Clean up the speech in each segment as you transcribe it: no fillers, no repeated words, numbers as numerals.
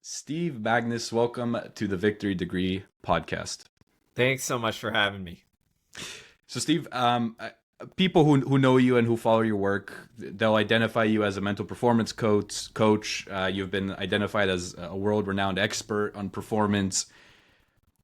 Steve Magness, welcome to the Victory Degree podcast. Thanks so much for having me. So, Steve, people who know you and who follow your work, they'll identify you as a mental performance coach. You've been identified as a world-renowned expert on performance.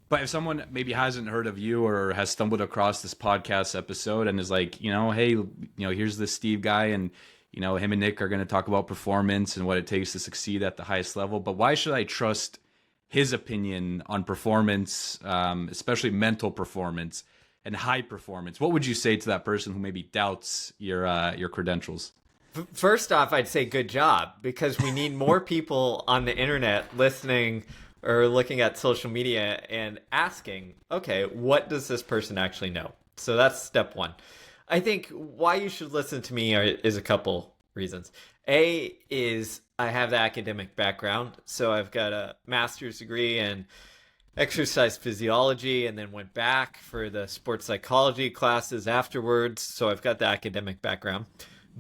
But if someone maybe hasn't heard of you or has stumbled across this podcast episode and is like, hey, here's this Steve guy, and him and Nick are going to talk about performance and what it takes to succeed at the highest level. But why should I trust his opinion on performance, especially mental performance and high performance? What would you say to that person who maybe doubts your credentials? First off, I'd say good job, because we need more people on the internet listening or looking at social media and asking, okay, what does this person actually know? So that's step one. I think why you should listen to me is a couple reasons. A is I have the academic background. So I've got a master's degree in exercise physiology and then went back for the sports psychology classes afterwards. So I've got the academic background.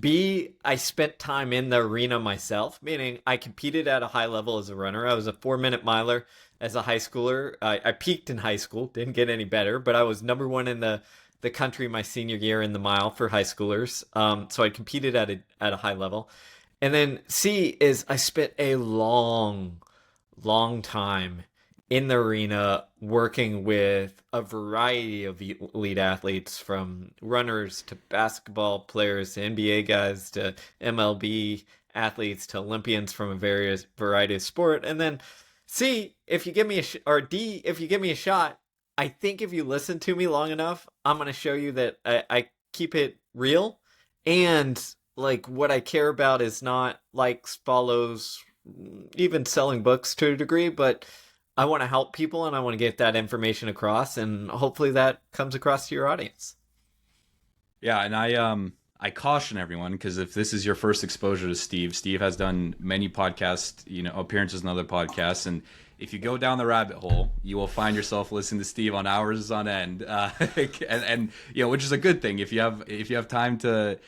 B, I spent time in the arena myself, meaning I competed at a high level as a runner. I was a 4-minute miler as a high schooler. I peaked in high school, didn't get any better, but I was number one in the country my senior year in the mile for high schoolers. So I competed at a high level. And then C is I spent a long time in the arena working with a variety of elite athletes, from runners to basketball players to NBA guys to MLB athletes to Olympians from a variety of sport. And then C, if you give me or D, if you give me a shot, I think if you listen to me long enough, I'm going to show you that I keep it real. And like what I care about is not likes, follows, even selling books to a degree, but I want to help people and I want to get that information across, and hopefully that comes across to your audience. Yeah, and I caution everyone, because if this is your first exposure to Steve has done many podcast appearances in other podcasts, and if you go down the rabbit hole, you will find yourself listening to Steve on hours on end, and which is a good thing. If you have time to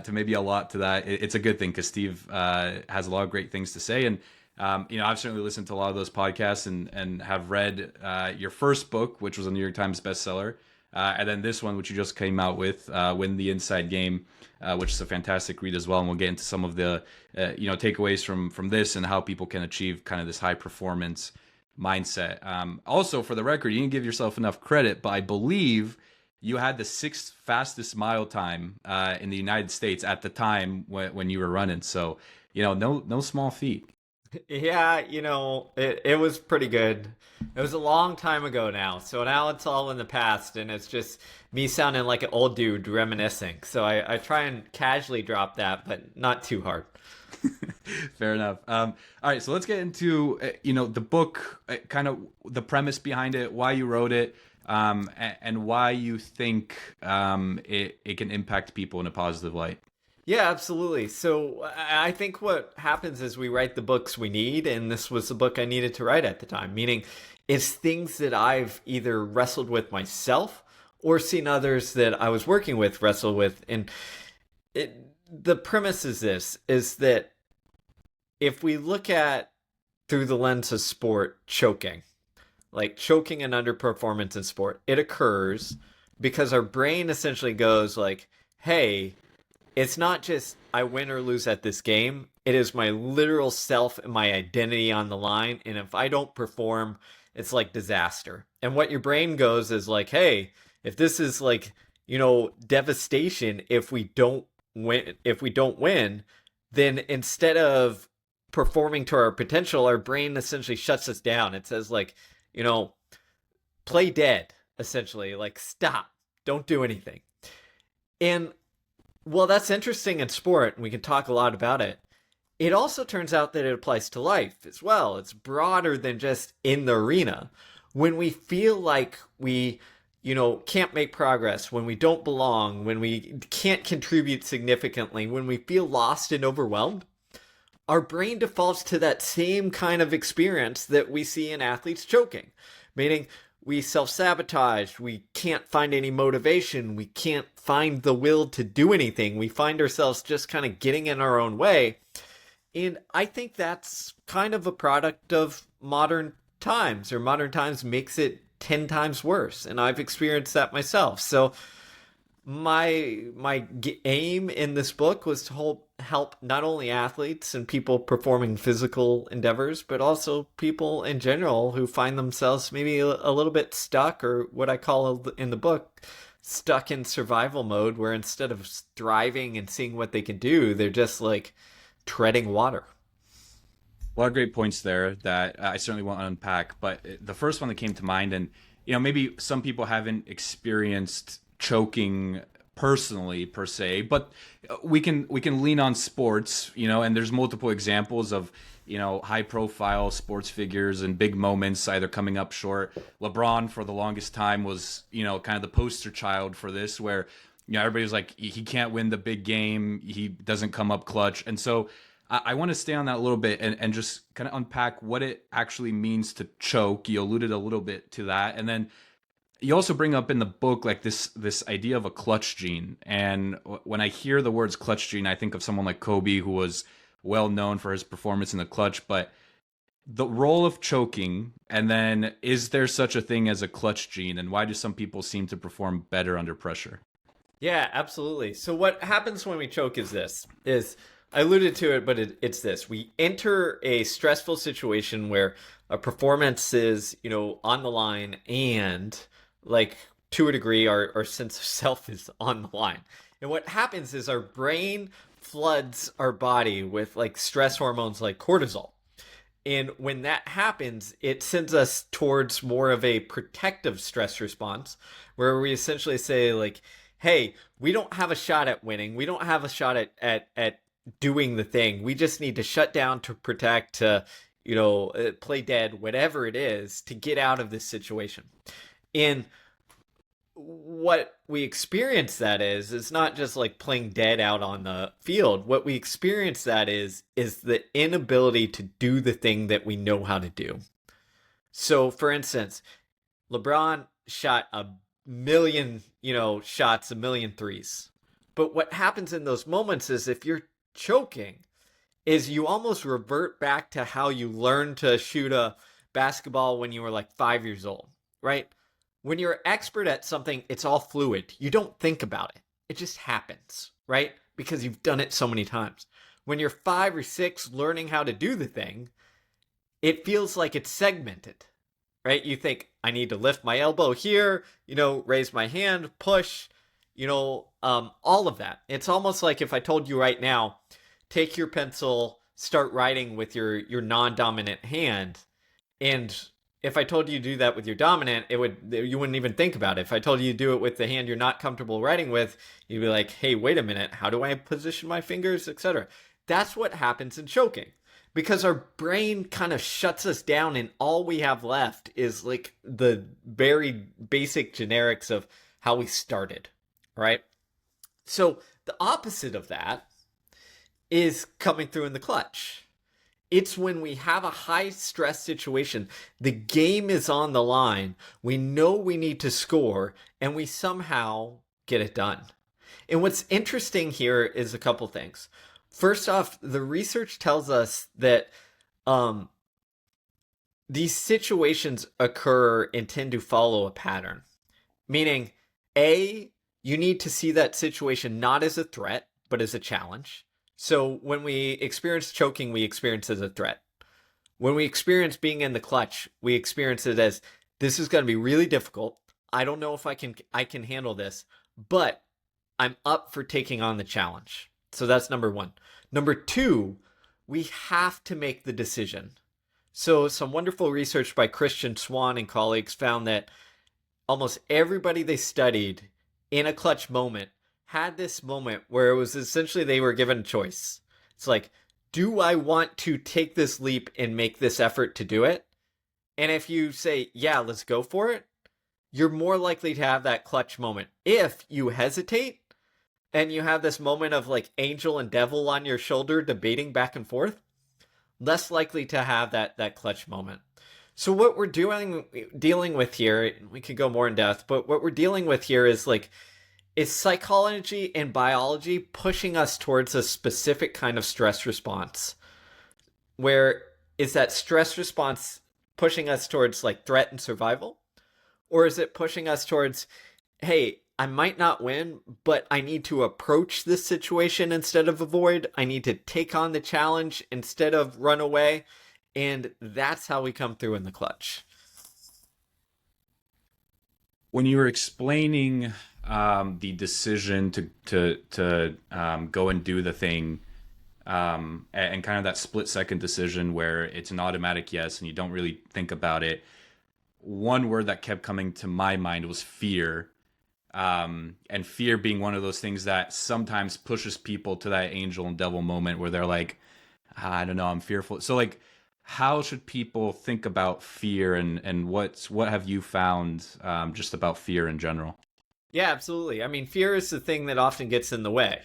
maybe allot to that, it's a good thing, because Steve has a lot of great things to say. And I've certainly listened to a lot of those podcasts and have read your first book, which was a New York Times bestseller, and then this one, which you just came out with, Win the Inside Game, which is a fantastic read as well. And we'll get into some of the takeaways from this and how people can achieve kind of this high performance mindset. Also, for the record, you didn't give yourself enough credit, but I believe you had the 6th fastest mile time in the United States at the time when you were running. So no small feat. Yeah, it was pretty good. It was a long time ago now. So now it's all in the past, and it's just me sounding like an old dude reminiscing. So I try and casually drop that, but not too hard. Fair enough. All right, so let's get into the book, kind of the premise behind it, why you wrote it, and why you think it can impact people in a positive light. Yeah, absolutely. So I think what happens is we write the books we need, and this was the book I needed to write at the time, meaning it's things that I've either wrestled with myself or seen others that I was working with wrestle with. And the premise is this, is that if we look at through the lens of sport, choking and underperformance in sport, it occurs because our brain essentially goes like, hey, it's not just I win or lose at this game. It is my literal self and my identity on the line. And if I don't perform, it's like disaster. And what your brain goes is like, hey, if this is like, devastation, if we don't win, then instead of performing to our potential, our brain essentially shuts us down. It says like, play dead, essentially, like stop, don't do anything. And well, that's interesting in sport, and we can talk a lot about it. It also turns out that it applies to life as well. It's broader than just in the arena. When we feel like we, can't make progress, when we don't belong, when we can't contribute significantly, when we feel lost and overwhelmed, our brain defaults to that same kind of experience that we see in athletes choking, meaning we self-sabotage, we can't find any motivation, we can't find the will to do anything, we find ourselves just kind of getting in our own way. And I think that's kind of a product of modern times, or modern times makes it 10 times worse. And I've experienced that myself. So my aim in this book was to help not only athletes and people performing physical endeavors, but also people in general who find themselves maybe a little bit stuck, or what I call in the book, stuck in survival mode, where instead of thriving and seeing what they can do, they're just like treading water. A lot of great points there that I certainly want to unpack. But the first one that came to mind, and maybe some people haven't experienced choking personally per se, but we can lean on sports, and there's multiple examples of high profile sports figures and big moments either coming up short. LeBron for the longest time was kind of the poster child for this, where everybody was like, he can't win the big game, he doesn't come up clutch. And so I want to stay on that a little bit and just kind of unpack what it actually means to choke. You alluded a little bit to that, and then you also bring up in the book like this idea of a clutch gene. And when I hear the words clutch gene, I think of someone like Kobe, who was well known for his performance in the clutch. But the role of choking, and then is there such a thing as a clutch gene, and why do some people seem to perform better under pressure? Yeah, absolutely. So what happens when we choke is this, is I alluded to it, but it's this. We enter a stressful situation where a performance is, on the line, and like to a degree, our sense of self is on the line. And what happens is our brain floods our body with like stress hormones like cortisol. And when that happens, it sends us towards more of a protective stress response, where we essentially say like, hey, we don't have a shot at winning. We don't have a shot at doing the thing. We just need to shut down, to protect, to, play dead, whatever it is, to get out of this situation. And what we experience that is not just like playing dead out on the field. What we experience that is the inability to do the thing that we know how to do. So for instance, LeBron shot a million, shots, a million threes. But what happens in those moments is, if you're choking, is you almost revert back to how you learned to shoot a basketball when you were like 5 years old, right? When you're expert at something, it's all fluid. You don't think about it. It just happens, right? Because you've done it so many times. When you're 5 or 6 learning how to do the thing, it feels like it's segmented, right? You think, I need to lift my elbow here, raise my hand, push, all of that. It's almost like if I told you right now, take your pencil, start writing with your non-dominant hand, and if I told you to do that with your dominant, you wouldn't even think about it. If I told you to do it with the hand you're not comfortable writing with, you'd be like, hey, wait a minute, how do I position my fingers, etc. That's what happens in choking, because our brain kind of shuts us down, and all we have left is like the very basic generics of how we started, right? So the opposite of that is coming through in the clutch. It's when we have a high stress situation, the game is on the line, we know we need to score, and we somehow get it done. And what's interesting here is a couple things. First off, the research tells us that these situations occur and tend to follow a pattern. Meaning, A, you need to see that situation not as a threat, but as a challenge. So when we experience choking, we experience it as a threat. When we experience being in the clutch, we experience it as, this is going to be really difficult. I don't know if I can handle this, but I'm up for taking on the challenge. So that's number one. Number two, we have to make the decision. So some wonderful research by Christian Swan and colleagues found that almost everybody they studied in a clutch moment had this moment where it was essentially they were given a choice. It's like, do I want to take this leap and make this effort to do it? And if you say, yeah, let's go for it, you're more likely to have that clutch moment. If you hesitate and you have this moment of like angel and devil on your shoulder debating back and forth, less likely to have that clutch moment. So what we're dealing with here, we could go more in depth, but what we're dealing with here is like, is psychology and biology pushing us towards a specific kind of stress response. where is that stress response pushing us towards like threat and survival? Or is it pushing us towards, hey, I might not win, but I need to approach this situation instead of avoid. I need to take on the challenge instead of run away. And that's how we come through in the clutch. When you were explaining the decision to go and do the thing, and kind of that split second decision where it's an automatic yes and you don't really think about it, one word that kept coming to my mind was fear. And fear being one of those things that sometimes pushes people to that angel and devil moment where they're like, I don't know, I'm fearful. So like, how should people think about fear, and what have you found just about fear in general? Yeah, absolutely. I mean, fear is the thing that often gets in the way.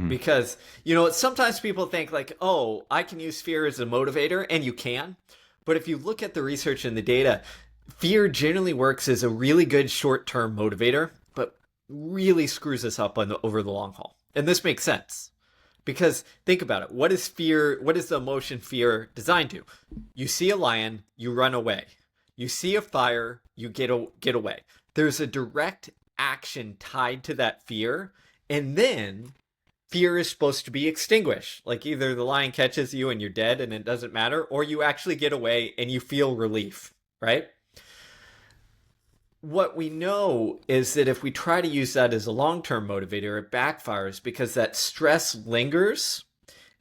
Because, sometimes people think like, oh, I can use fear as a motivator, and you can. But if you look at the research and the data, fear generally works as a really good short-term motivator, but really screws us up over the long haul. And this makes sense. Because think about it. What is fear? What is the emotion fear designed to? You see a lion, you run away. You see a fire, you get away. There's a direct action tied to that fear, and then fear is supposed to be extinguished. Like either the lion catches you and you're dead and it doesn't matter, or you actually get away and you feel relief, right? What we know is that if we try to use that as a long-term motivator, it backfires because that stress lingers.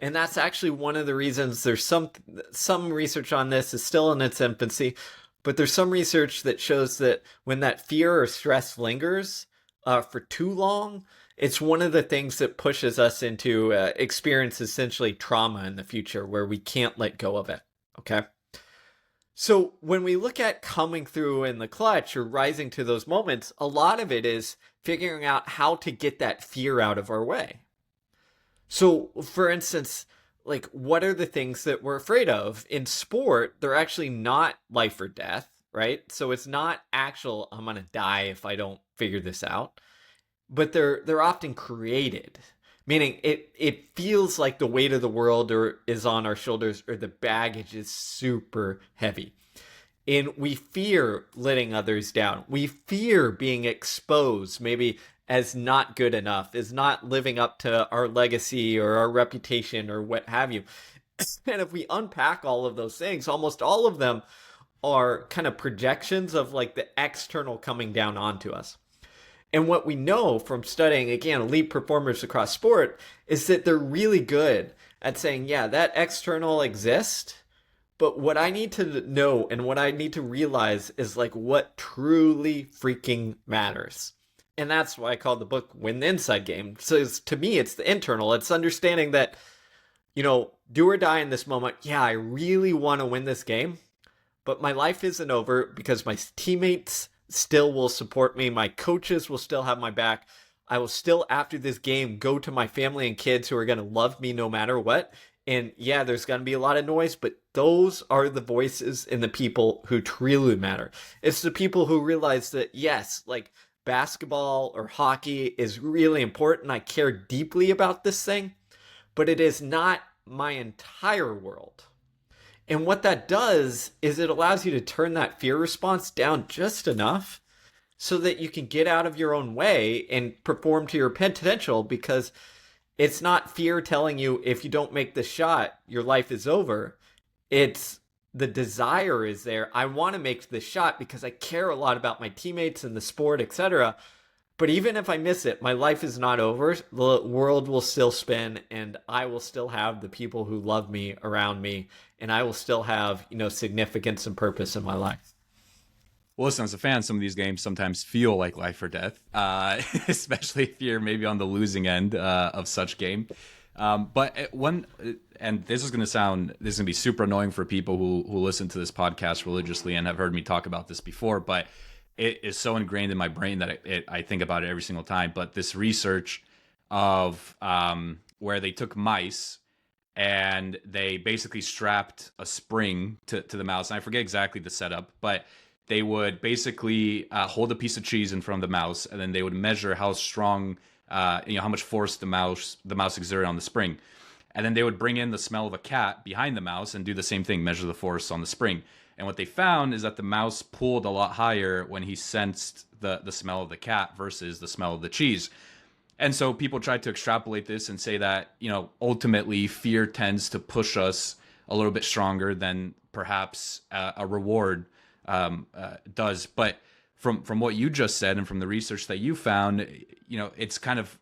And that's actually one of the reasons there's some research on this is still in its infancy, but there's some research that shows that when that fear or stress lingers for too long, it's one of the things that pushes us into experience essentially trauma in the future where we can't let go of it. Okay. So when we look at coming through in the clutch or rising to those moments, a lot of it is figuring out how to get that fear out of our way. So for instance, like what are the things that we're afraid of? In sport, they're actually not life or death, right? So it's not actual, I'm going to die if I don't figure this out, but they're often created. Meaning it feels like the weight of the world is on our shoulders, or the baggage is super heavy. And we fear letting others down. We fear being exposed maybe as not good enough, as not living up to our legacy or our reputation or what have you. And if we unpack all of those things, almost all of them are kind of projections of like the external coming down onto us. And what we know from studying, again, elite performers across sport is that they're really good at saying, yeah, that external exists, but what I need to know and what I need to realize is like what truly freaking matters. And that's why I call the book Win the Inside Game. So to me, it's the internal. It's understanding that, do or die in this moment. Yeah, I really want to win this game, but my life isn't over because my teammates still will support me. My coaches will still have my back. I will still, after this game, go to my family and kids who are going to love me no matter what. And yeah, there's going to be a lot of noise, but those are the voices and the people who truly matter. It's the people who realize that, yes, like basketball or hockey is really important. I care deeply about this thing, but it is not my entire world. And what that does is it allows you to turn that fear response down just enough so that you can get out of your own way and perform to your potential, because it's not fear telling you if you don't make the shot, your life is over. It's the desire is there. I want to make the shot because I care a lot about my teammates and the sport, etc. But even if I miss it, my life is not over. The world will still spin, and I will still have the people who love me around me, and I will still have, significance and purpose in my life. Well, listen, as a fan, some of these games sometimes feel like life or death, especially if you're maybe on the losing end of such game. But one, and this is going to be super annoying for people who listen to this podcast religiously and have heard me talk about this before, but it is so ingrained in my brain that I think about it every single time. But this research of where they took mice and they basically strapped a spring to the mouse. And I forget exactly the setup, but they would basically hold a piece of cheese in front of the mouse, and then they would measure how strong, how much force the mouse exerted on the spring. And then they would bring in the smell of a cat behind the mouse and do the same thing, measure the force on the spring. And what they found is that the mouse pulled a lot higher when he sensed the smell of the cat versus the smell of the cheese. And so people tried to extrapolate this and say that, ultimately fear tends to push us a little bit stronger than perhaps a reward does. But from what you just said and from the research that you found, it's kind of,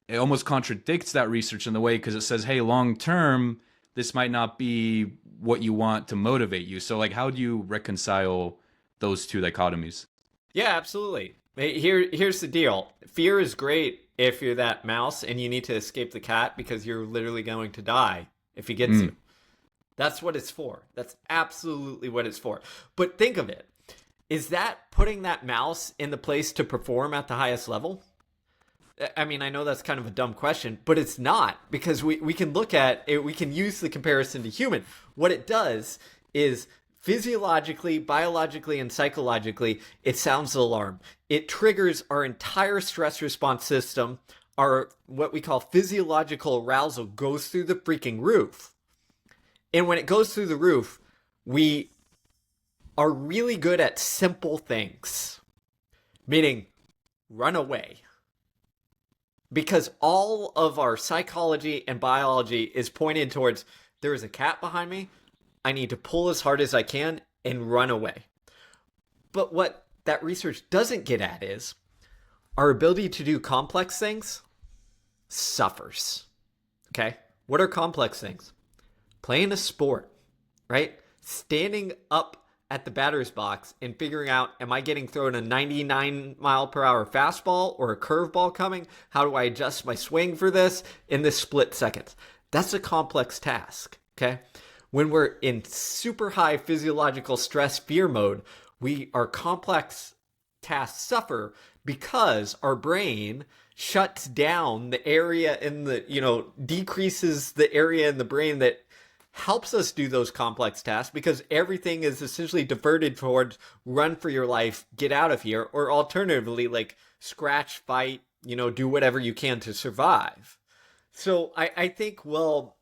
it almost contradicts that research in the way, because it says, hey, long term, this might not be what you want to motivate you. So like, how do you reconcile those two dichotomies? Yeah, absolutely. Here's the deal. Fear is great if you're that mouse and you need to escape the cat because you're literally going to die if he gets you. That's what it's for. That's absolutely what it's for. But think of it. Is that putting that mouse in the place to perform at the highest level? I mean, I know that's kind of a dumb question, but it's not, because we can look at it, we can use the comparison to human. What it does is physiologically, biologically, and psychologically, it sounds the alarm. It triggers our entire stress response system. Our, what we call physiological arousal, goes through the freaking roof. And when it goes through the roof, we are really good at simple things, meaning run away. Because all of our psychology and biology is pointed towards, there is a cat behind me, I need to pull as hard as I can and run away. But what that research doesn't get at is our ability to do complex things suffers. Okay? What are complex things? Playing a sport, right? Standing up at the batter's box and figuring out, am I getting thrown a 99 mile per hour fastball or a curveball coming? How do I adjust my swing for this in this split second? That's a complex task, okay? When we're in super high physiological stress fear mode, our complex tasks suffer because our brain shuts down the area in the, decreases the area in the brain that helps us do those complex tasks, because everything is essentially diverted towards run for your life, get out of here, or alternatively, like scratch, fight, do whatever you can to survive. So I think, well,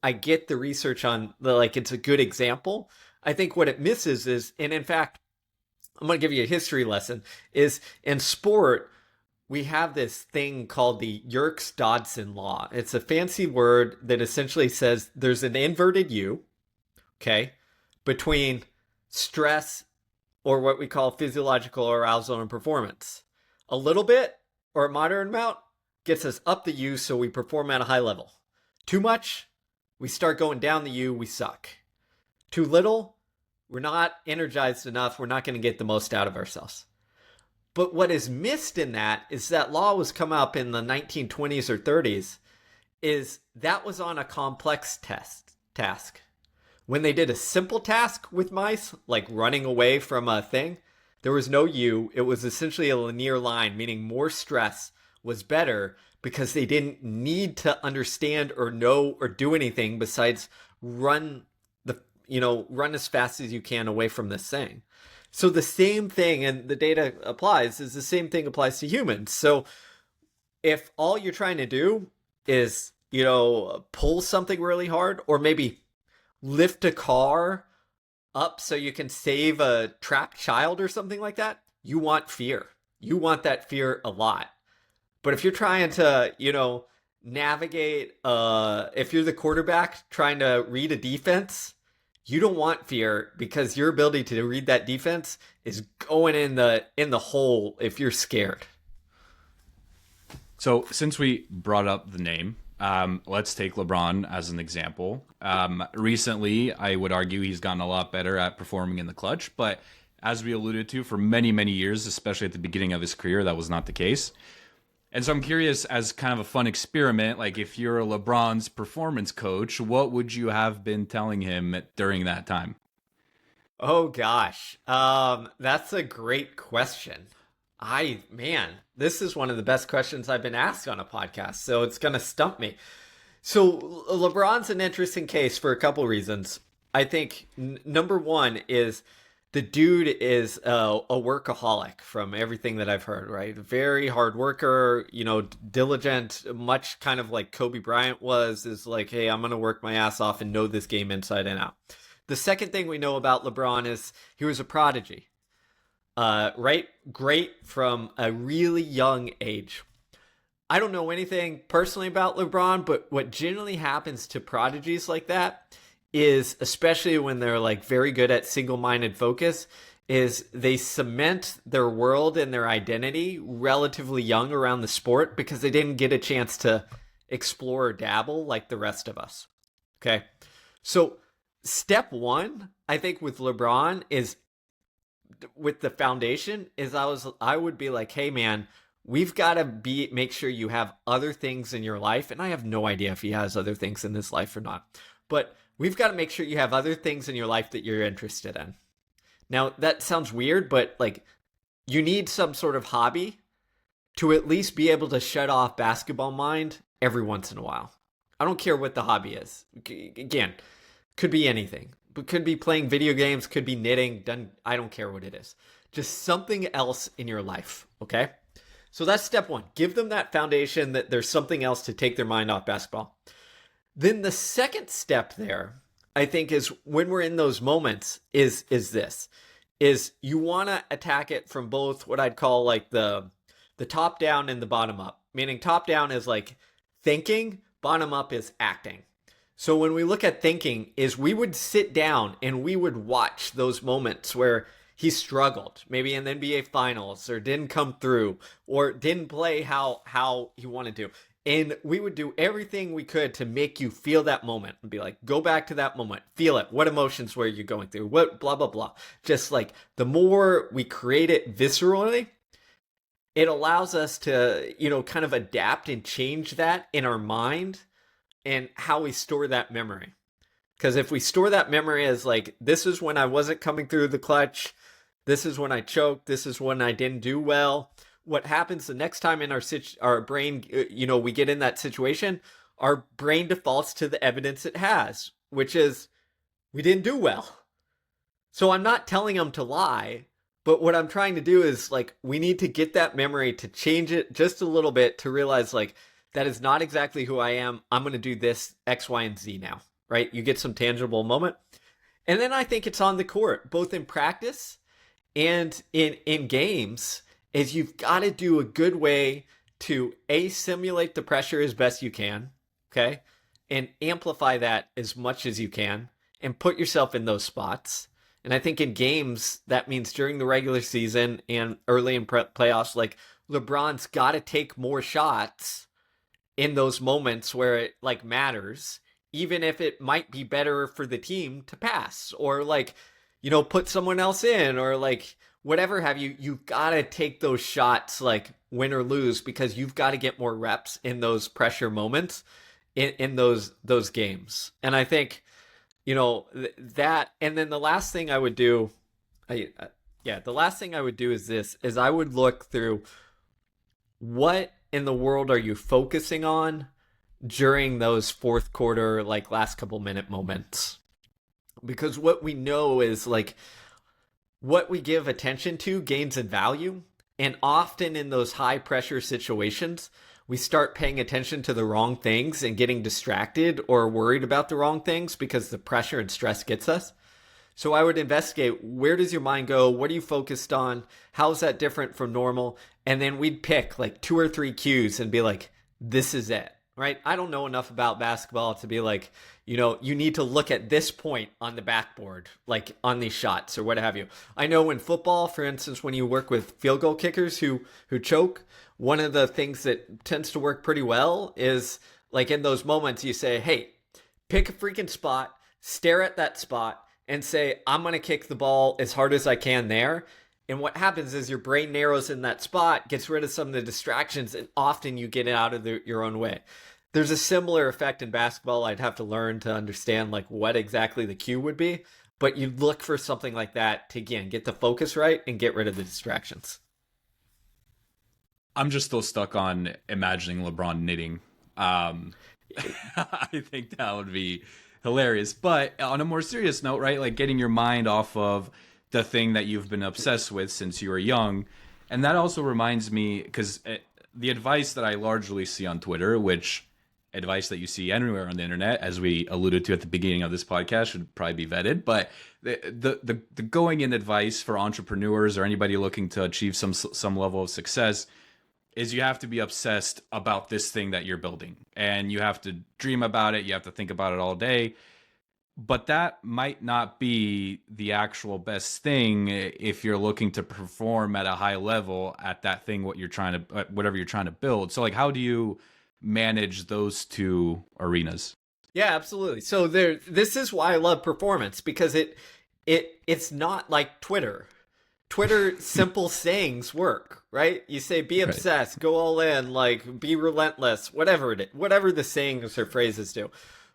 I get the research on it's a good example. I think what it misses is, and in fact, I'm going to give you a history lesson, is in sport, we have this thing called the Yerkes-Dodson law. It's a fancy word that essentially says there's an inverted U, okay, between stress, or what we call physiological arousal, and performance. A little bit, or a moderate amount, gets us up the U, so we perform at a high level. Too much, we start going down the U, we suck. Too little, we're not energized enough, we're not going to get the most out of ourselves. But what is missed in that is that law was come up in the 1920s or 30s, is that was on a complex task. When they did a simple task with mice, like running away from a thing, there was no U. It was essentially a linear line, meaning more stress was better because they didn't need to understand or know or do anything besides run as fast as you can away from this thing. So the same thing, and the data applies, is the same thing applies to humans. So if all you're trying to do is, pull something really hard, or maybe lift a car up so you can save a trapped child or something like that, you want fear. You want that fear a lot. But if you're trying to, navigate, if you're the quarterback trying to read a defense, you don't want fear, because your ability to read that defense is going in the hole if you're scared. So since we brought up the name, let's take LeBron as an example. Recently, I would argue he's gotten a lot better at performing in the clutch, but as we alluded to, for many, many years, especially at the beginning of his career, that was not the case. And so I'm curious, as kind of a fun experiment, like if you're LeBron's performance coach, what would you have been telling him during that time? Oh gosh, that's a great question. This is one of the best questions I've been asked on a podcast, so it's gonna stump me. So LeBron's an interesting case for a couple reasons. I think number one is, the dude is a workaholic from everything that I've heard, right? Very hard worker, diligent, much kind of like Kobe Bryant was, is like, hey, I'm going to work my ass off and know this game inside and out. The second thing we know about LeBron is he was a prodigy, right? Great from a really young age. I don't know anything personally about LeBron, but what generally happens to prodigies like that is, especially when they're like very good at single-minded focus, is they cement their world and their identity relatively young around the sport because they didn't get a chance to explore or dabble like the rest of us. Okay. So step one, I think with LeBron is with the foundation is I would be like, hey man, we've got to make sure you have other things in your life. And I have no idea if he has other things in his life or not, but we've got to make sure you have other things in your life that you're interested in. Now that sounds weird, but like you need some sort of hobby to at least be able to shut off basketball mind every once in a while. I don't care what the hobby is. Again, could be anything. But could be playing video games, could be knitting, I don't care what it is. Just something else in your life, okay? So that's step one. Give them that foundation that there's something else to take their mind off basketball. Then the second step there, I think, is when we're in those moments is you want to attack it from both what I'd call like the top down and the bottom up. Meaning top down is like thinking, bottom up is acting. So when we look at thinking is we would sit down and we would watch those moments where he struggled, maybe in the NBA finals, or didn't come through, or didn't play how he wanted to. And we would do everything we could to make you feel that moment and be like, go back to that moment, feel it. What emotions were you going through? What blah, blah, blah. Just like the more we create it viscerally, it allows us to, kind of adapt and change that in our mind and how we store that memory. Because if we store that memory as like, this is when I wasn't coming through the clutch, this is when I choked, this is when I didn't do well, what happens the next time in our brain, we get in that situation, our brain defaults to the evidence it has, which is we didn't do well. So I'm not telling them to lie, but what I'm trying to do is like, we need to get that memory to change it just a little bit to realize like, that is not exactly who I am. I'm going to do this X, Y, and Z now, right? You get some tangible moment. And then I think it's on the court, both in practice and in games, is you've got to do a good way to simulate the pressure as best you can, okay? And amplify that as much as you can and put yourself in those spots. And I think in games, that means during the regular season and early in playoffs, like LeBron's got to take more shots in those moments where it like matters, even if it might be better for the team to pass or like, put someone else in or like whatever have you, you've got to take those shots like win or lose because you've got to get more reps in those pressure moments in those games. And I think, that, and then the last thing I would do, the last thing I would do is I would look through what in the world are you focusing on during those fourth quarter, like last couple minute moments? Because what we know is like what we give attention to gains in value. And often in those high pressure situations, we start paying attention to the wrong things and getting distracted or worried about the wrong things because the pressure and stress gets us. So I would investigate, where does your mind go? What are you focused on? How is that different from normal? And then we'd pick like 2 or 3 cues and be like, this is it, right? I don't know enough about basketball to be like, you need to look at this point on the backboard, like on these shots or what have you. I know in football, for instance, when you work with field goal kickers who choke, one of the things that tends to work pretty well is like in those moments you say, hey, pick a freaking spot, stare at that spot, and say, I'm going to kick the ball as hard as I can there. And what happens is your brain narrows in that spot, gets rid of some of the distractions, and often you get out of your own way. There's a similar effect in basketball. I'd have to learn to understand like what exactly the cue would be. But you look for something like that to, again, get the focus right and get rid of the distractions. I'm just still stuck on imagining LeBron knitting. I think that would be hilarious. But on a more serious note, right? Like getting your mind off of the thing that you've been obsessed with since you were young. And that also reminds me, because the advice that I largely see on Twitter, which advice that you see anywhere on the internet, as we alluded to at the beginning of this podcast, should probably be vetted. But the going in advice for entrepreneurs or anybody looking to achieve some level of success is you have to be obsessed about this thing that you're building, and you have to dream about it. You have to think about it all day. But that might not be the actual best thing if you're looking to perform at a high level at that thing, whatever you're trying to build. So like, how do you manage those two arenas? Yeah, absolutely. So this is why I love performance, because it's not like Twitter. Twitter simple sayings work, right? You say be obsessed, go all in, like be relentless, whatever whatever the sayings or phrases do.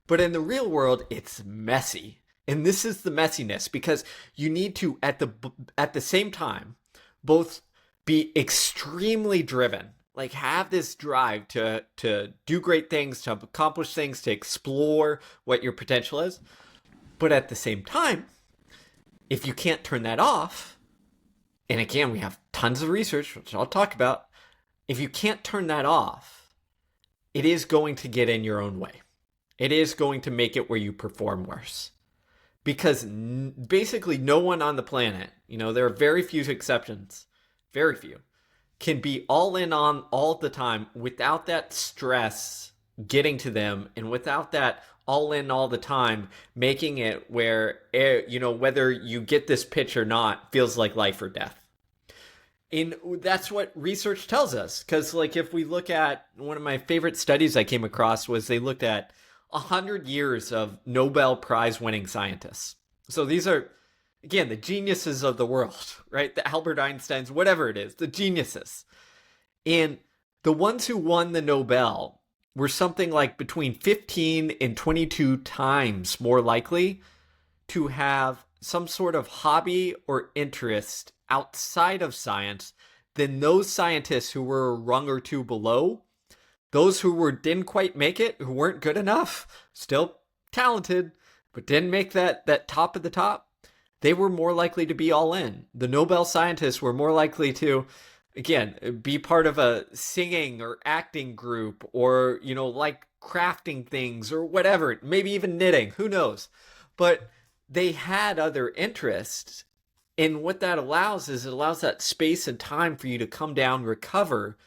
But in the real world, it's messy. And this is the messiness, because you need to at the same time both be extremely driven, like have this drive to do great things, to accomplish things, to explore what your potential is. But at the same time, if you can't turn that off, and again, we have tons of research, which I'll talk about, if you can't turn that off, it is going to get in your own way. It is going to make it where you perform worse. Because basically no one on the planet, there are very few exceptions, very few, can be all in on all the time without that stress getting to them, and without that all in all the time making it where, whether you get this pitch or not, feels like life or death. And that's what research tells us. Because like if we look at, one of my favorite studies I came across was they looked at 100 years of Nobel Prize winning scientists. So these are, again, the geniuses of the world, right? The Albert Einsteins, whatever it is, the geniuses. And the ones who won the Nobel were something like between 15 and 22 times more likely to have some sort of hobby or interest outside of science than those scientists who were a rung or two below. Those who didn't quite make it, who weren't good enough, still talented, but didn't make that top of the top, they were more likely to be all in. The Nobel scientists were more likely to, again, be part of a singing or acting group, or, like crafting things or whatever, maybe even knitting, who knows. But they had other interests. And what that allows is it allows that space and time for you to come down, recover,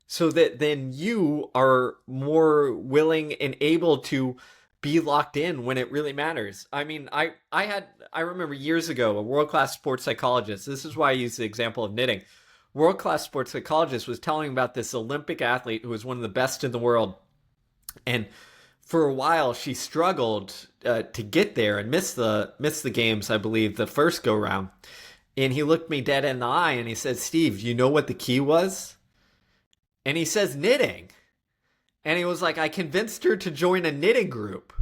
so that then you are more willing and able to be locked in when it really matters. I mean, I remember years ago, a world-class sports psychologist, this is why I use the example of knitting. World-class sports psychologist was telling about this Olympic athlete who was one of the best in the world. And for a while, she struggled to get there and missed the games, I believe, the first go-round. And he looked me dead in the eye and he said, "Steve, you know what the key was?" And he says, "Knitting." And he was like, "I convinced her to join a knitting group."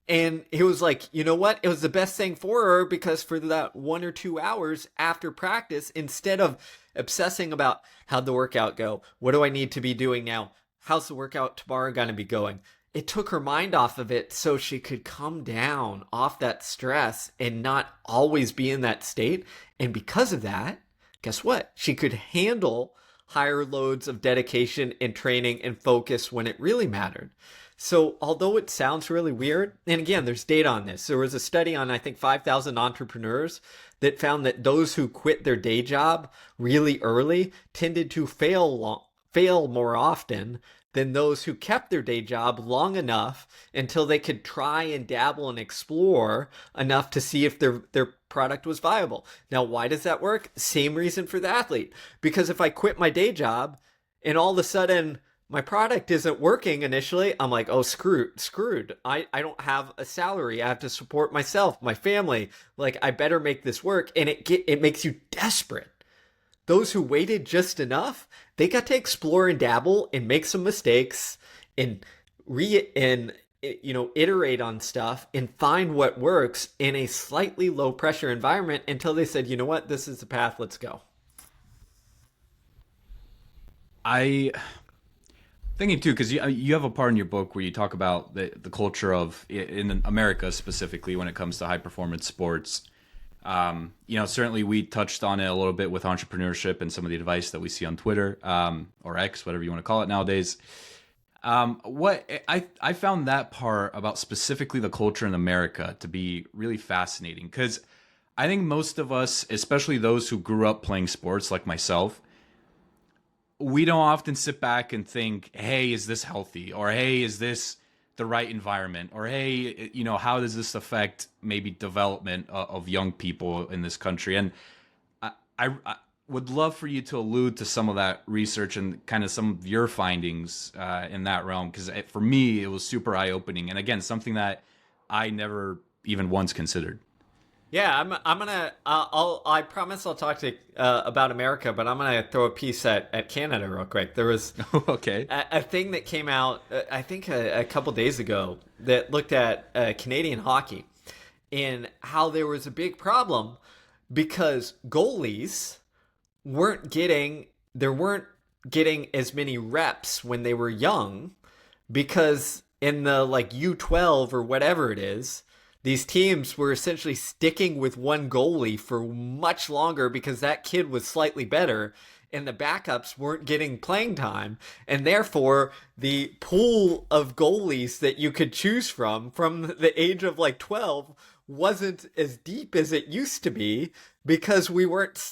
And he was like, "You know what? It was the best thing for her, because for that 1 or 2 hours after practice, instead of obsessing about how'd the workout go, what do I need to be doing now, how's the workout tomorrow going to be going, it took her mind off of it so she could come down off that stress and not always be in that state. And because of that, guess what? She could handle higher loads of dedication and training and focus when it really mattered." So although it sounds really weird, and again, there's data on this. There was a study on, I think, 5,000 entrepreneurs that found that those who quit their day job really early tended to fail more often than those who kept their day job long enough until they could try and dabble and explore enough to see if their product was viable. Now, why does that work? Same reason for the athlete. Because if I quit my day job and all of a sudden my product isn't working initially, I'm like, oh, screwed. I don't have a salary. I have to support myself, my family. Like, I better make this work. And it makes you desperate. Those who waited just enough, they got to explore and dabble and make some mistakes and iterate on stuff and find what works in a slightly low pressure environment until they said, "You know what? This is the path. Let's go." Thinking too, because you have a part in your book where you talk about the culture of, in America specifically, when it comes to high performance sports, Certainly we touched on it a little bit with entrepreneurship and some of the advice that we see on Twitter, or X, whatever you want to call it nowadays. What I found that part about specifically the culture in America to be really fascinating, because I think most of us, especially those who grew up playing sports like myself, we don't often sit back and think, hey, is this healthy? Or hey, is this the right environment? Or hey, how does this affect maybe development of young people in this country? And I would love for you to allude to some of that research and kind of some of your findings in that realm, because for me, it was super eye-opening. And again, something that I never even once considered. Yeah, I'm gonna. I promise I'll talk to about America, but I'm gonna throw a piece at Canada real quick. There was Okay. a thing that came out, I think a couple days ago, that looked at Canadian hockey and how there was a big problem because goalies weren't getting as many reps when they were young, because in the like U12 or whatever it is, these teams were essentially sticking with one goalie for much longer because that kid was slightly better and the backups weren't getting playing time. And therefore, the pool of goalies that you could choose from the age of like 12 wasn't as deep as it used to be, because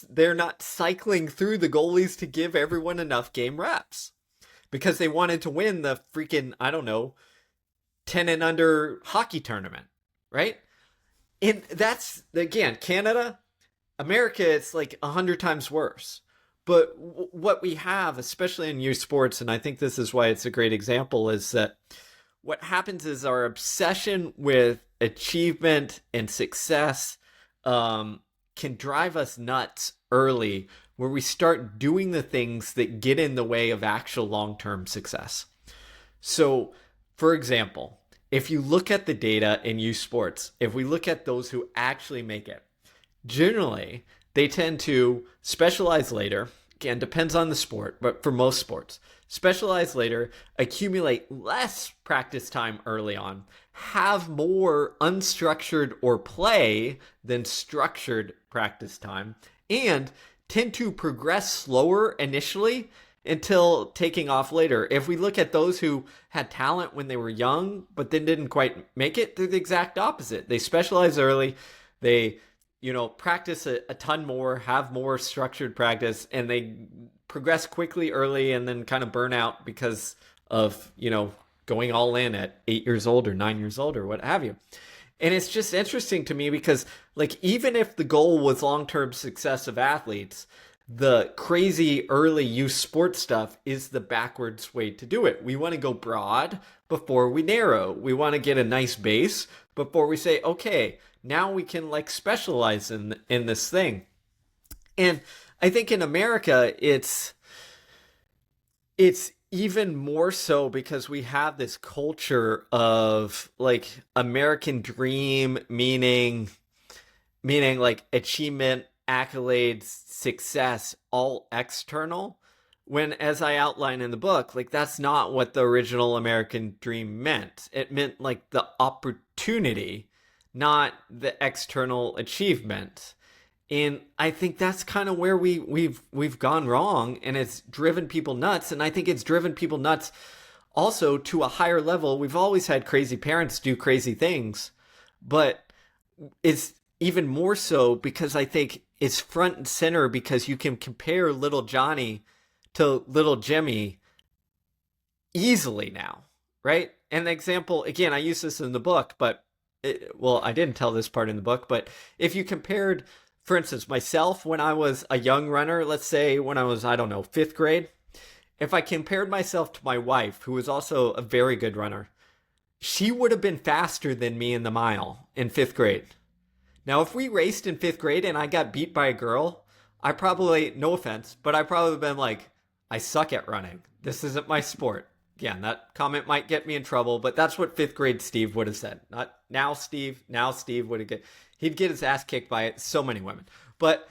they're not cycling through the goalies to give everyone enough game reps, because they wanted to win the freaking, I don't know, 10 and under hockey tournament. Right? And that's, again, Canada, America, it's like 100 times worse. But what we have, especially in youth sports, and I think this is why it's a great example, is that what happens is our obsession with achievement and success can drive us nuts early, where we start doing the things that get in the way of actual long-term success. So, for example, if you look at the data in youth sports, if we look at those who actually make it, generally they tend to specialize later. Again, depends on the sport, but for most sports, specialize later, accumulate less practice time early on, have more unstructured or play than structured practice time, and tend to progress slower initially until taking off later. If we look at those who had talent when they were young, but then didn't quite make it, they're the exact opposite. They specialize early. They, practice a ton more, have more structured practice, and they progress quickly early and then kind of burn out because of, going all in at 8 years old or 9 years old or what have you. And it's just interesting to me because, like, even if the goal was long-term success of athletes, the crazy early youth sports stuff is the backwards way to do it. We want to go broad before we narrow. We want to get a nice base before we say, okay, now we can like specialize in this thing. And I think in America, it's even more so because we have this culture of like American dream, meaning like achievement, accolades, success, all external, when, as I outline in the book, like that's not what the original American dream meant. It meant like the opportunity, not the external achievement. And I think that's kind of where we've gone wrong, and it's driven people nuts. And I think it's driven people nuts also to a higher level. We've always had crazy parents do crazy things, but it's even more so because I think it's front and center, because you can compare little Johnny to little Jimmy easily now, right? And the example, again, I use this in the book, but I didn't tell this part in the book, but if you compared, for instance, myself when I was a young runner, let's say when I was, I don't know, 5th grade, if I compared myself to my wife, who was also a very good runner, she would have been faster than me in the mile in 5th grade. Now, if we raced in 5th grade and I got beat by a girl, I probably, no offense, but I probably been like, I suck at running. This isn't my sport. Again, that comment might get me in trouble, but that's what 5th grade Steve would have said. Not now Steve. Now Steve would have he'd get his ass kicked by so many women. But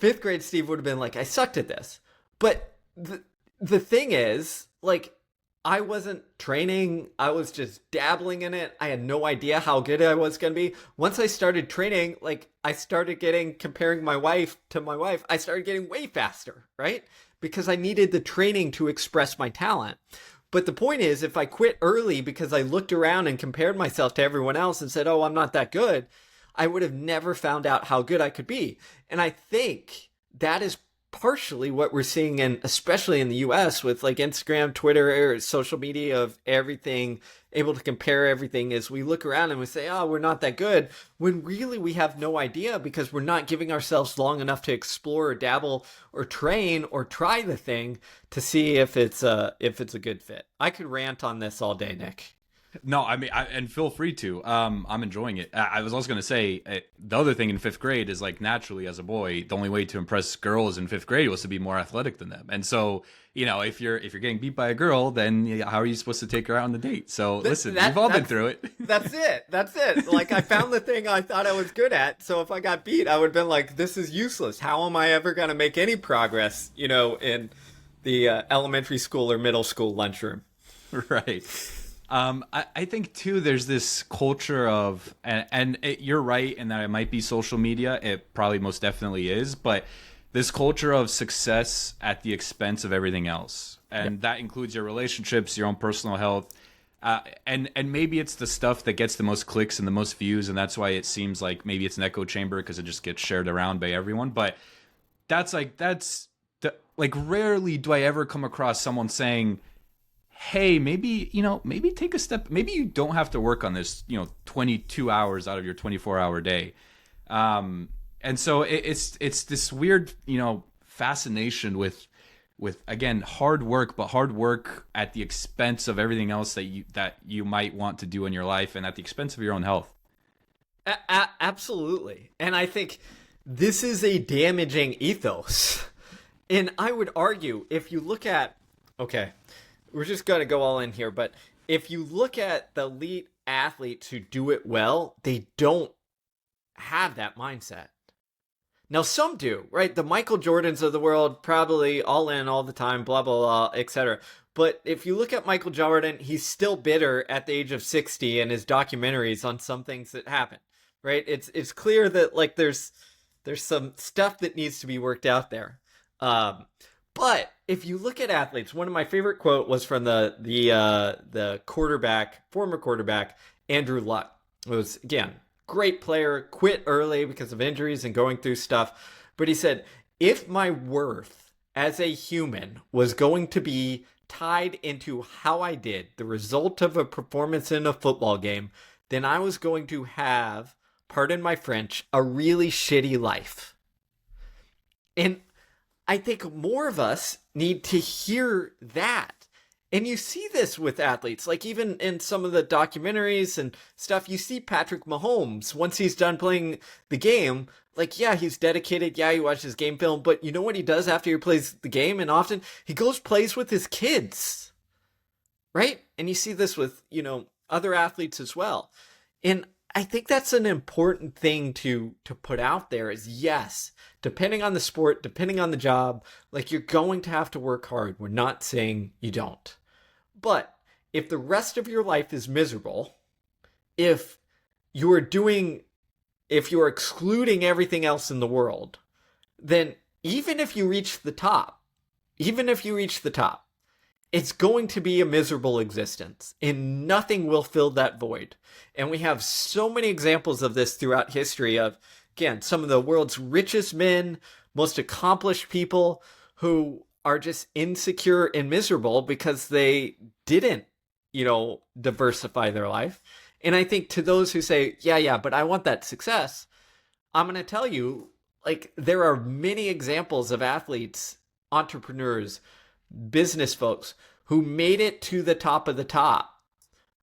5th grade Steve would have been like, I sucked at this. But the thing is, like, I wasn't training. I was just dabbling in it. I had no idea how good I was going to be. Once I started training, like I started getting, comparing my wife to my wife, I started getting way faster, right? Because I needed the training to express my talent. But the point is, if I quit early because I looked around and compared myself to everyone else and said, oh, I'm not that good, I would have never found out how good I could be. And I think that is partially what we're seeing, in especially in the US with like Instagram, Twitter, social media, of everything, able to compare everything, as we look around and we say, oh, we're not that good, when really we have no idea, because we're not giving ourselves long enough to explore or dabble or train or try the thing to see if it's a good fit. I could rant on this all day, Nick. No, I mean, and feel free to. I'm enjoying it. I was also going to say the other thing in fifth grade is like naturally as a boy, the only way to impress girls in fifth grade was to be more athletic than them. And so, you know, if you're getting beat by a girl, then how are you supposed to take her out on the date? So listen, we've all been through it. That's it. That's it. Like I found the thing I thought I was good at. So if I got beat, I would have been like, this is useless. How am I ever going to make any progress, you know, in the elementary school or middle school lunchroom? Right. I think too, there's this culture of, you're right in that it might be social media. It probably most definitely is, but this culture of success at the expense of everything else. And that includes your relationships, your own personal health. And maybe it's the stuff that gets the most clicks and the most views. And that's why it seems like maybe it's an echo chamber because it just gets shared around by everyone. But like rarely do I ever come across someone saying, hey, maybe take a step. Maybe you don't have to work on this, 22 hours out of your 24-hour day. And so it's this weird, fascination with again, hard work, but hard work at the expense of everything else that you might want to do in your life, and at the expense of your own health. Absolutely. And I think this is a damaging ethos. And I would argue, if you look at, okay, we're just going to go all in here, but if you look at the elite athletes who do it well, they don't have that mindset. Now, some do, right? The Michael Jordans of the world, probably all in all the time, blah, blah, blah, etc. But if you look at Michael Jordan, he's still bitter at the age of 60 in his documentaries on some things that happened, right? It's clear that like there's some stuff that needs to be worked out there. But if you look at athletes, one of my favorite quote was from the former quarterback, Andrew Luck. It was, again, great player, quit early because of injuries and going through stuff. But he said, if my worth as a human was going to be tied into how I did, the result of a performance in a football game, then I was going to have, pardon my French, a really shitty life. And I think more of us need to hear that. And you see this with athletes, like even in some of the documentaries and stuff, you see Patrick Mahomes, once he's done playing the game, like, yeah, he's dedicated. Yeah, he watches game film, but you know what he does after he plays the game? And often he plays with his kids, right? And you see this with, other athletes as well. And I think that's an important thing to put out there is, yes, depending on the sport, depending on the job, like you're going to have to work hard. We're not saying you don't. But if the rest of your life is miserable, if you're excluding everything else in the world, then even if you reach the top, it's going to be a miserable existence, and nothing will fill that void. And we have so many examples of this throughout history of, again, some of the world's richest men, most accomplished people who are just insecure and miserable because they didn't, diversify their life. And I think to those who say, yeah, but I want that success, I'm going to tell you, like, there are many examples of athletes, entrepreneurs, business folks who made it to the top of the top,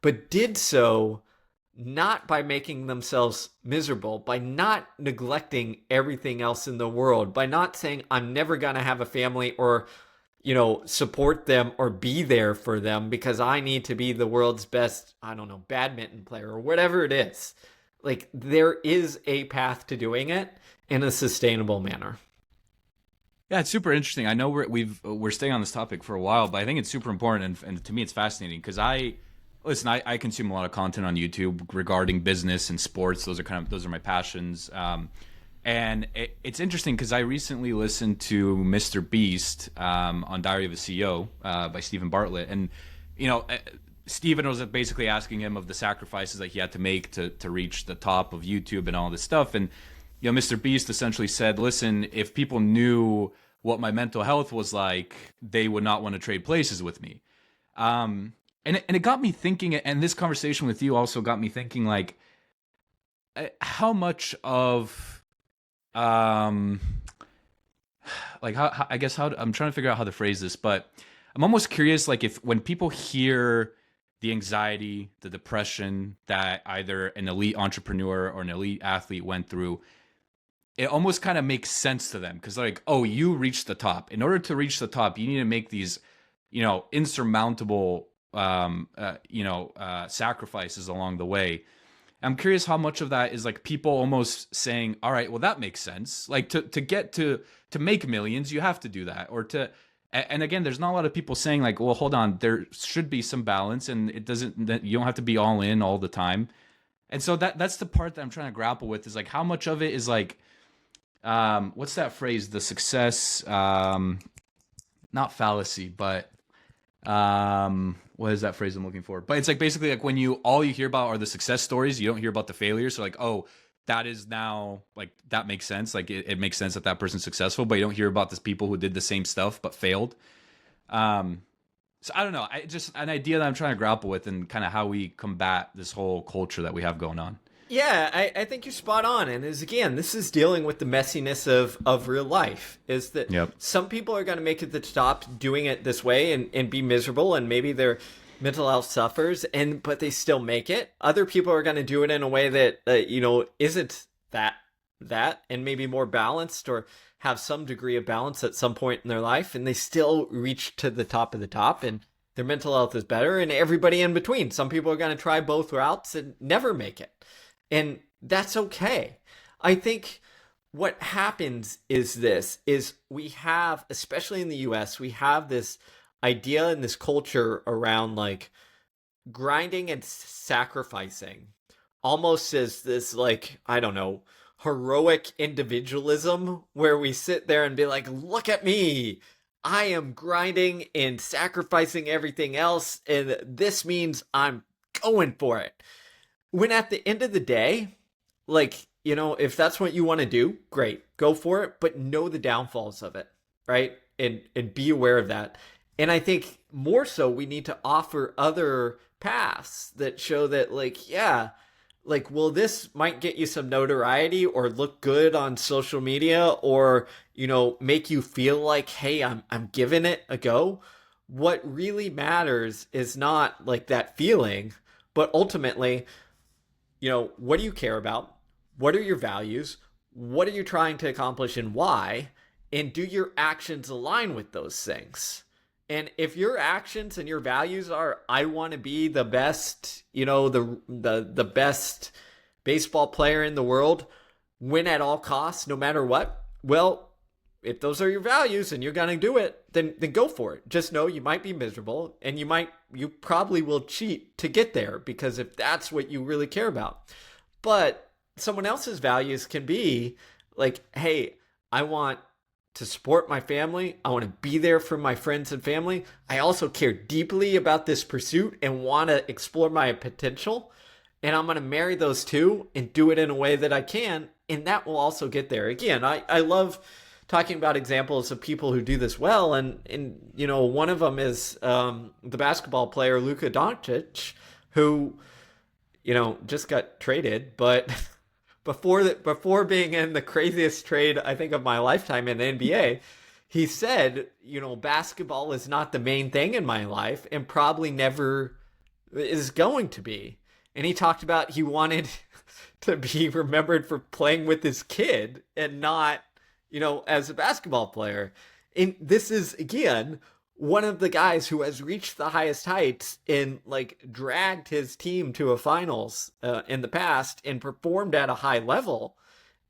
but did so not by making themselves miserable, by not neglecting everything else in the world, by not saying, I'm never going to have a family or, support them or be there for them because I need to be the world's best, badminton player or whatever it is. Like, there is a path to doing it in a sustainable manner. Yeah, it's super interesting. I know we're staying on this topic for a while, but I think it's super important, and to me, it's fascinating because I consume a lot of content on YouTube regarding business and sports. Those are my passions. And it's interesting because I recently listened to Mr. Beast on Diary of a CEO by Stephen Bartlett, and you know. Stephen was basically asking him of the sacrifices that he had to make to reach the top of YouTube and all this stuff. And Mr. Beast essentially said, "Listen, if people knew what my mental health was like, they would not want to trade places with me." And it got me thinking, and this conversation with you also got me thinking, like, how much of um like how I guess how I'm trying to figure out how to phrase this, but I'm almost curious, like, if when people hear the anxiety, the depression that either an elite entrepreneur or an elite athlete went through, it almost kind of makes sense to them because, like, oh, you reached the top. In order to reach the top, you need to make these, insurmountable, sacrifices along the way. I'm curious how much of that is like people almost saying, "All right, well, that makes sense. Like, to get to make millions, you have to do that." Or to, and again, there's not a lot of people saying, like, "Well, hold on, there should be some balance, and it doesn't. That you don't have to be all in all the time." And so that's the part that I'm trying to grapple with, is like how much of it is like, what's that phrase? The success, not fallacy, but what is that phrase I'm looking for? But it's like basically like when all you hear about are the success stories, you don't hear about the failures. So like, oh, that is now like that makes sense. Like it makes sense that that person's successful, but you don't hear about these people who did the same stuff but failed. Um, so I don't know. I just an idea that I'm trying to grapple with, and kind of how we combat this whole culture that we have going on. Yeah, I think you're spot on. And as again, this is dealing with the messiness of real life. Is that Yep. some people are going to make it to the top doing it this way and be miserable, and maybe their mental health suffers, but they still make it. Other people are going to do it in a way that isn't that and maybe more balanced, or have some degree of balance at some point in their life, and they still reach to the top of the top, and their mental health is better. And everybody in between. Some people are going to try both routes and never make it. And that's okay. I think what happens is we have, especially in the US, we have this idea and this culture around like grinding and sacrificing almost as this, like, I don't know, heroic individualism, where we sit there and be like, look at me. I am grinding and sacrificing everything else, and this means I'm going for it. When at the end of the day, like, if that's what you want to do, great, go for it, but know the downfalls of it, right? And be aware of that. And I think more so we need to offer other paths that show that, like, yeah, like, well, this might get you some notoriety or look good on social media, or, make you feel like, hey, I'm giving it a go. What really matters is not like that feeling, but ultimately, what do you care about? What are your values? What are you trying to accomplish, and why? And do your actions align with those things? And if your actions and your values are, I want to be the best, the best baseball player in the world, win at all costs, no matter what. Well, if those are your values and you're going to do it, then go for it. Just know you might be miserable, and you probably will cheat to get there, because if that's what you really care about. But someone else's values can be like, hey, I want to support my family. I want to be there for my friends and family. I also care deeply about this pursuit and want to explore my potential. And I'm going to marry those two and do it in a way that I can. And that will also get there. Again, I love talking about examples of people who do this well. And one of them is the basketball player Luka Doncic, who, just got traded, but before being in the craziest trade, I think, of my lifetime in the NBA, he said, basketball is not the main thing in my life, and probably never is going to be. And he talked about he wanted to be remembered for playing with his kid and not, as a basketball player. And this is, again, one of the guys who has reached the highest heights and like dragged his team to a finals in the past and performed at a high level.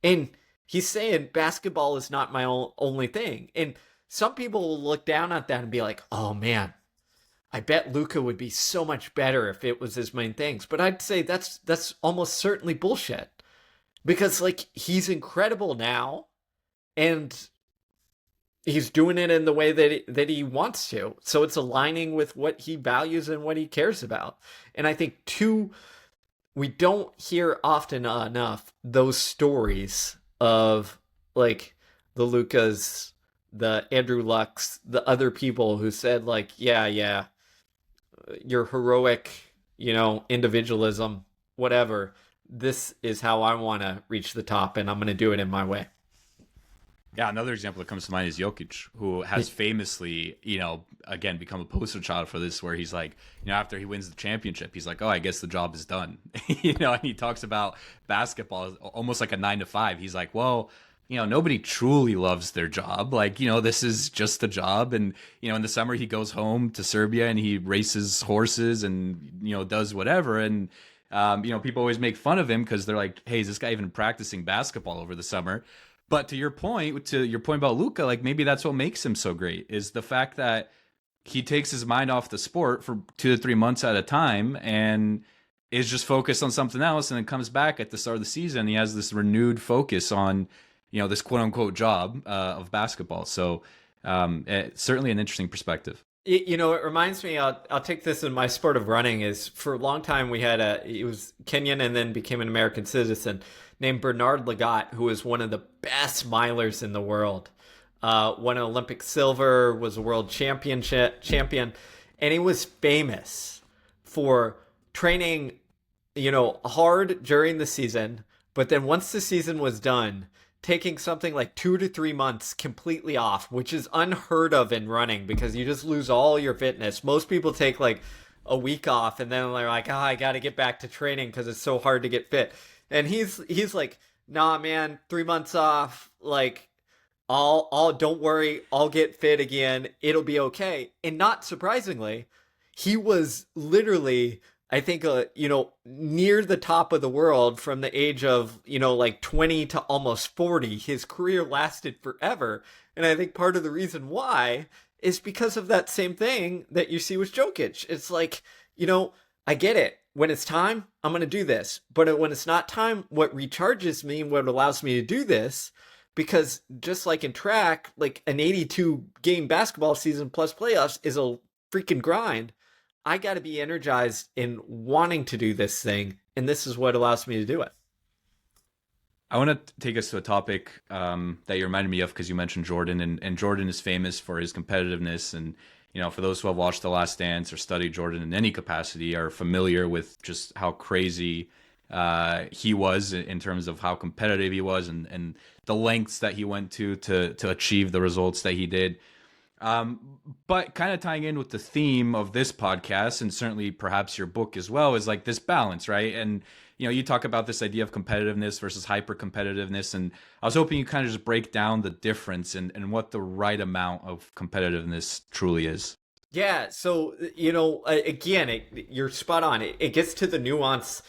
And He's saying basketball is not my only thing. And some people will look down at that and be like, oh man, I bet Luka would be so much better if it was his main things. But I'd say that's almost certainly bullshit. Because like he's incredible now and he's doing it in the way that he wants to. So it's aligning with what he values and what he cares about. And I think too, we don't hear often enough those stories of like the Lucas, the Andrew Lucks, the other people who said like, yeah, your heroic, individualism, whatever. This is how I want to reach the top, and I'm going to do it in my way. Yeah, another example that comes to mind is Jokic, who has famously, again, become a poster child for this, where he's like, after he wins the championship, he's like, oh, I guess the job is done. And he talks about basketball almost like a 9 to 5. He's like, well, nobody truly loves their job. Like, this is just a job. And, in the summer, he goes home to Serbia and he races horses and, does whatever. And, people always make fun of him because they're like, hey, is this guy even practicing basketball over the summer? But to your point about Luka, like maybe that's what makes him so great is the fact that he takes his mind off the sport for 2 to 3 months at a time and is just focused on something else, and then comes back at the start of the season. He has this renewed focus on, this quote unquote job of basketball. So it's certainly an interesting perspective. It reminds me, I'll take this in my sport of running, is for a long time we had he was Kenyan and then became an American citizen, named Bernard Lagat, who was one of the best milers in the world. Won an Olympic silver, was a world champion, and he was famous for training, hard during the season, but then once the season was done, taking something like 2 to 3 months completely off, which is unheard of in running because you just lose all your fitness. Most people take like a week off and then they're like, I got to get back to training because it's so hard to get fit. And he's like, nah, man, 3 months off. Like, don't worry, I'll get fit again. It'll be okay. And not surprisingly, he was literally, I think, near the top of the world from the age of, like 20 to almost 40. His career lasted forever. And I think part of the reason why is because of that same thing that you see with Jokic. It's like, I get it. When it's time, I'm going to do this. But when it's not time, what recharges me and what allows me to do this, because just like in track, like an 82 game basketball season plus playoffs is a freaking grind. I got to be energized in wanting to do this thing, and this is what allows me to do it. I want to take us to a topic that you reminded me of because you mentioned Jordan, and Jordan is famous for his competitiveness. And, for those who have watched The Last Dance or studied Jordan in any capacity are familiar with just how crazy he was in terms of how competitive he was and the lengths that he went to achieve the results that he did. But kind of tying in with the theme of this podcast and certainly perhaps your book as well is like this balance, right? And, you talk about this idea of competitiveness versus hyper competitiveness. And I was hoping you kind of just break down the difference and what the right amount of competitiveness truly is. Yeah. So, again, you're spot on. It gets to the nuance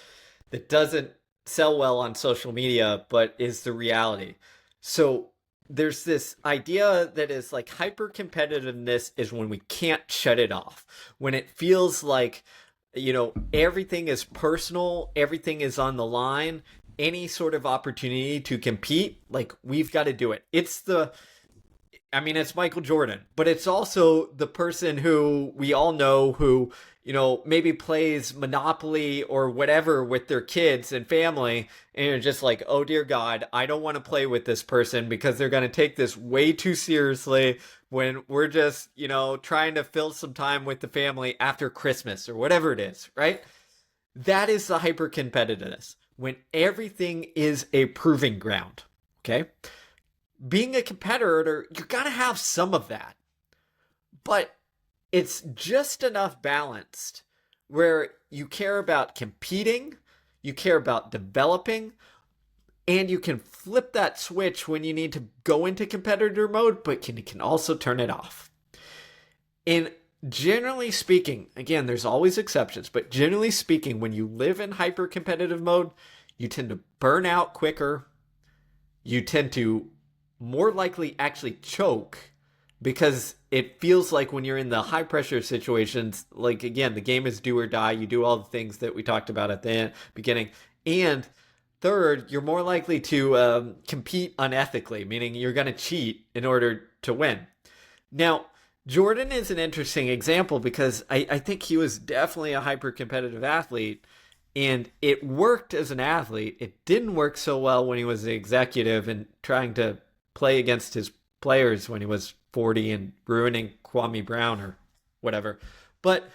that doesn't sell well on social media, but is the reality. So there's this idea that is like hyper competitiveness is when we can't shut it off, when it feels like, everything is personal, everything is on the line, any sort of opportunity to compete, like we've got to do it. It's Michael Jordan, but it's also the person who we all know who, maybe plays Monopoly or whatever with their kids and family. And you're just like, oh, dear God, I don't want to play with this person because they're going to take this way too seriously when we're just, trying to fill some time with the family after Christmas or whatever it is, right? That is the hyper competitiveness when everything is a proving ground. Okay. Being a competitor, you're going to have some of that, but it's just enough balanced where you care about competing, you care about developing, and you can flip that switch when you need to go into competitor mode, but you can also turn it off. And generally speaking, again, there's always exceptions, but generally speaking, when you live in hyper competitive mode, you tend to burn out quicker. you tend to more likely actually choke, because it feels like when you're in the high pressure situations, like again, the game is do or die. You do all the things that we talked about at the beginning. And third, you're more likely to compete unethically, meaning you're going to cheat in order to win. Now, Jordan is an interesting example because I think he was definitely a hyper competitive athlete, and it worked as an athlete. It didn't work so well when he was the executive and trying to play against his players when he was 40 and ruining Kwame Brown or whatever. But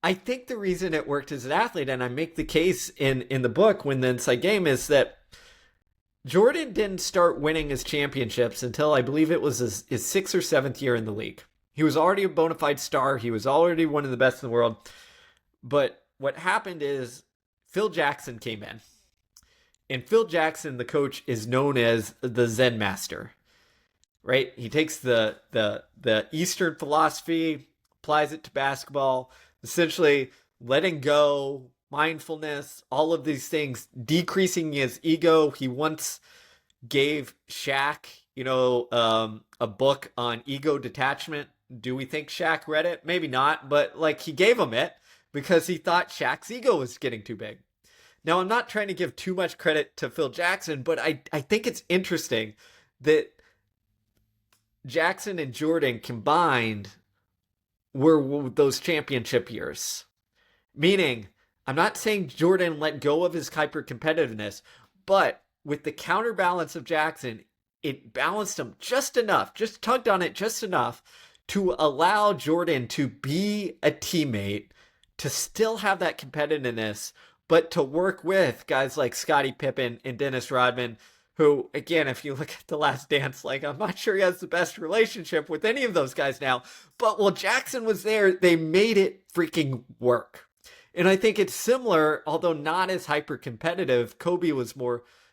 I think the reason it worked as an athlete, and I make the case in the book Win the Inside Game, is that Jordan didn't start winning his championships until I believe it was his sixth or seventh year in the league. He was already a bona fide star. He was already one of the best in the world. But what happened is Phil Jackson came in. And Phil Jackson, the coach, is known as the Zen master, right? He takes the Eastern philosophy, applies it to basketball, essentially letting go, mindfulness, all of these things, decreasing his ego. He once gave Shaq, a book on ego detachment. Do we think Shaq read it? Maybe not, but like he gave him it because he thought Shaq's ego was getting too big. Now, I'm not trying to give too much credit to Phil Jackson, but I think it's interesting that Jackson and Jordan combined were those championship years. Meaning, I'm not saying Jordan let go of his hyper competitiveness, but with the counterbalance of Jackson, it balanced him just enough, just tugged on it just enough to allow Jordan to be a teammate, to still have that competitiveness, but to work with guys like Scottie Pippen and Dennis Rodman, who, again, if you look at The Last Dance, like, I'm not sure he has the best relationship with any of those guys now, but while Jackson was there, they made it freaking work. And I think it's similar, although not as hyper competitive. Kobe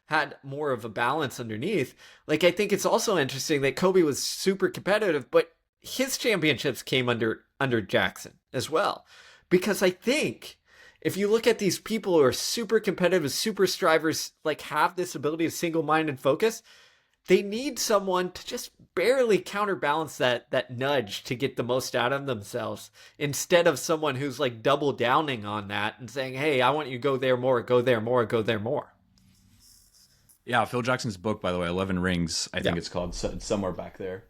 had more of a balance underneath. Like, I think it's also interesting that Kobe was super competitive, but his championships came under Jackson as well. Because I think if you look at these people who are super competitive, super strivers, like have this ability of single-minded focus, they need someone to just barely counterbalance that nudge to get the most out of themselves, instead of someone who's like double downing on that and saying, hey, I want you to go there more, go there more, go there more. Yeah, Phil Jackson's book, by the way, 11 Rings, I think it's called, somewhere back there.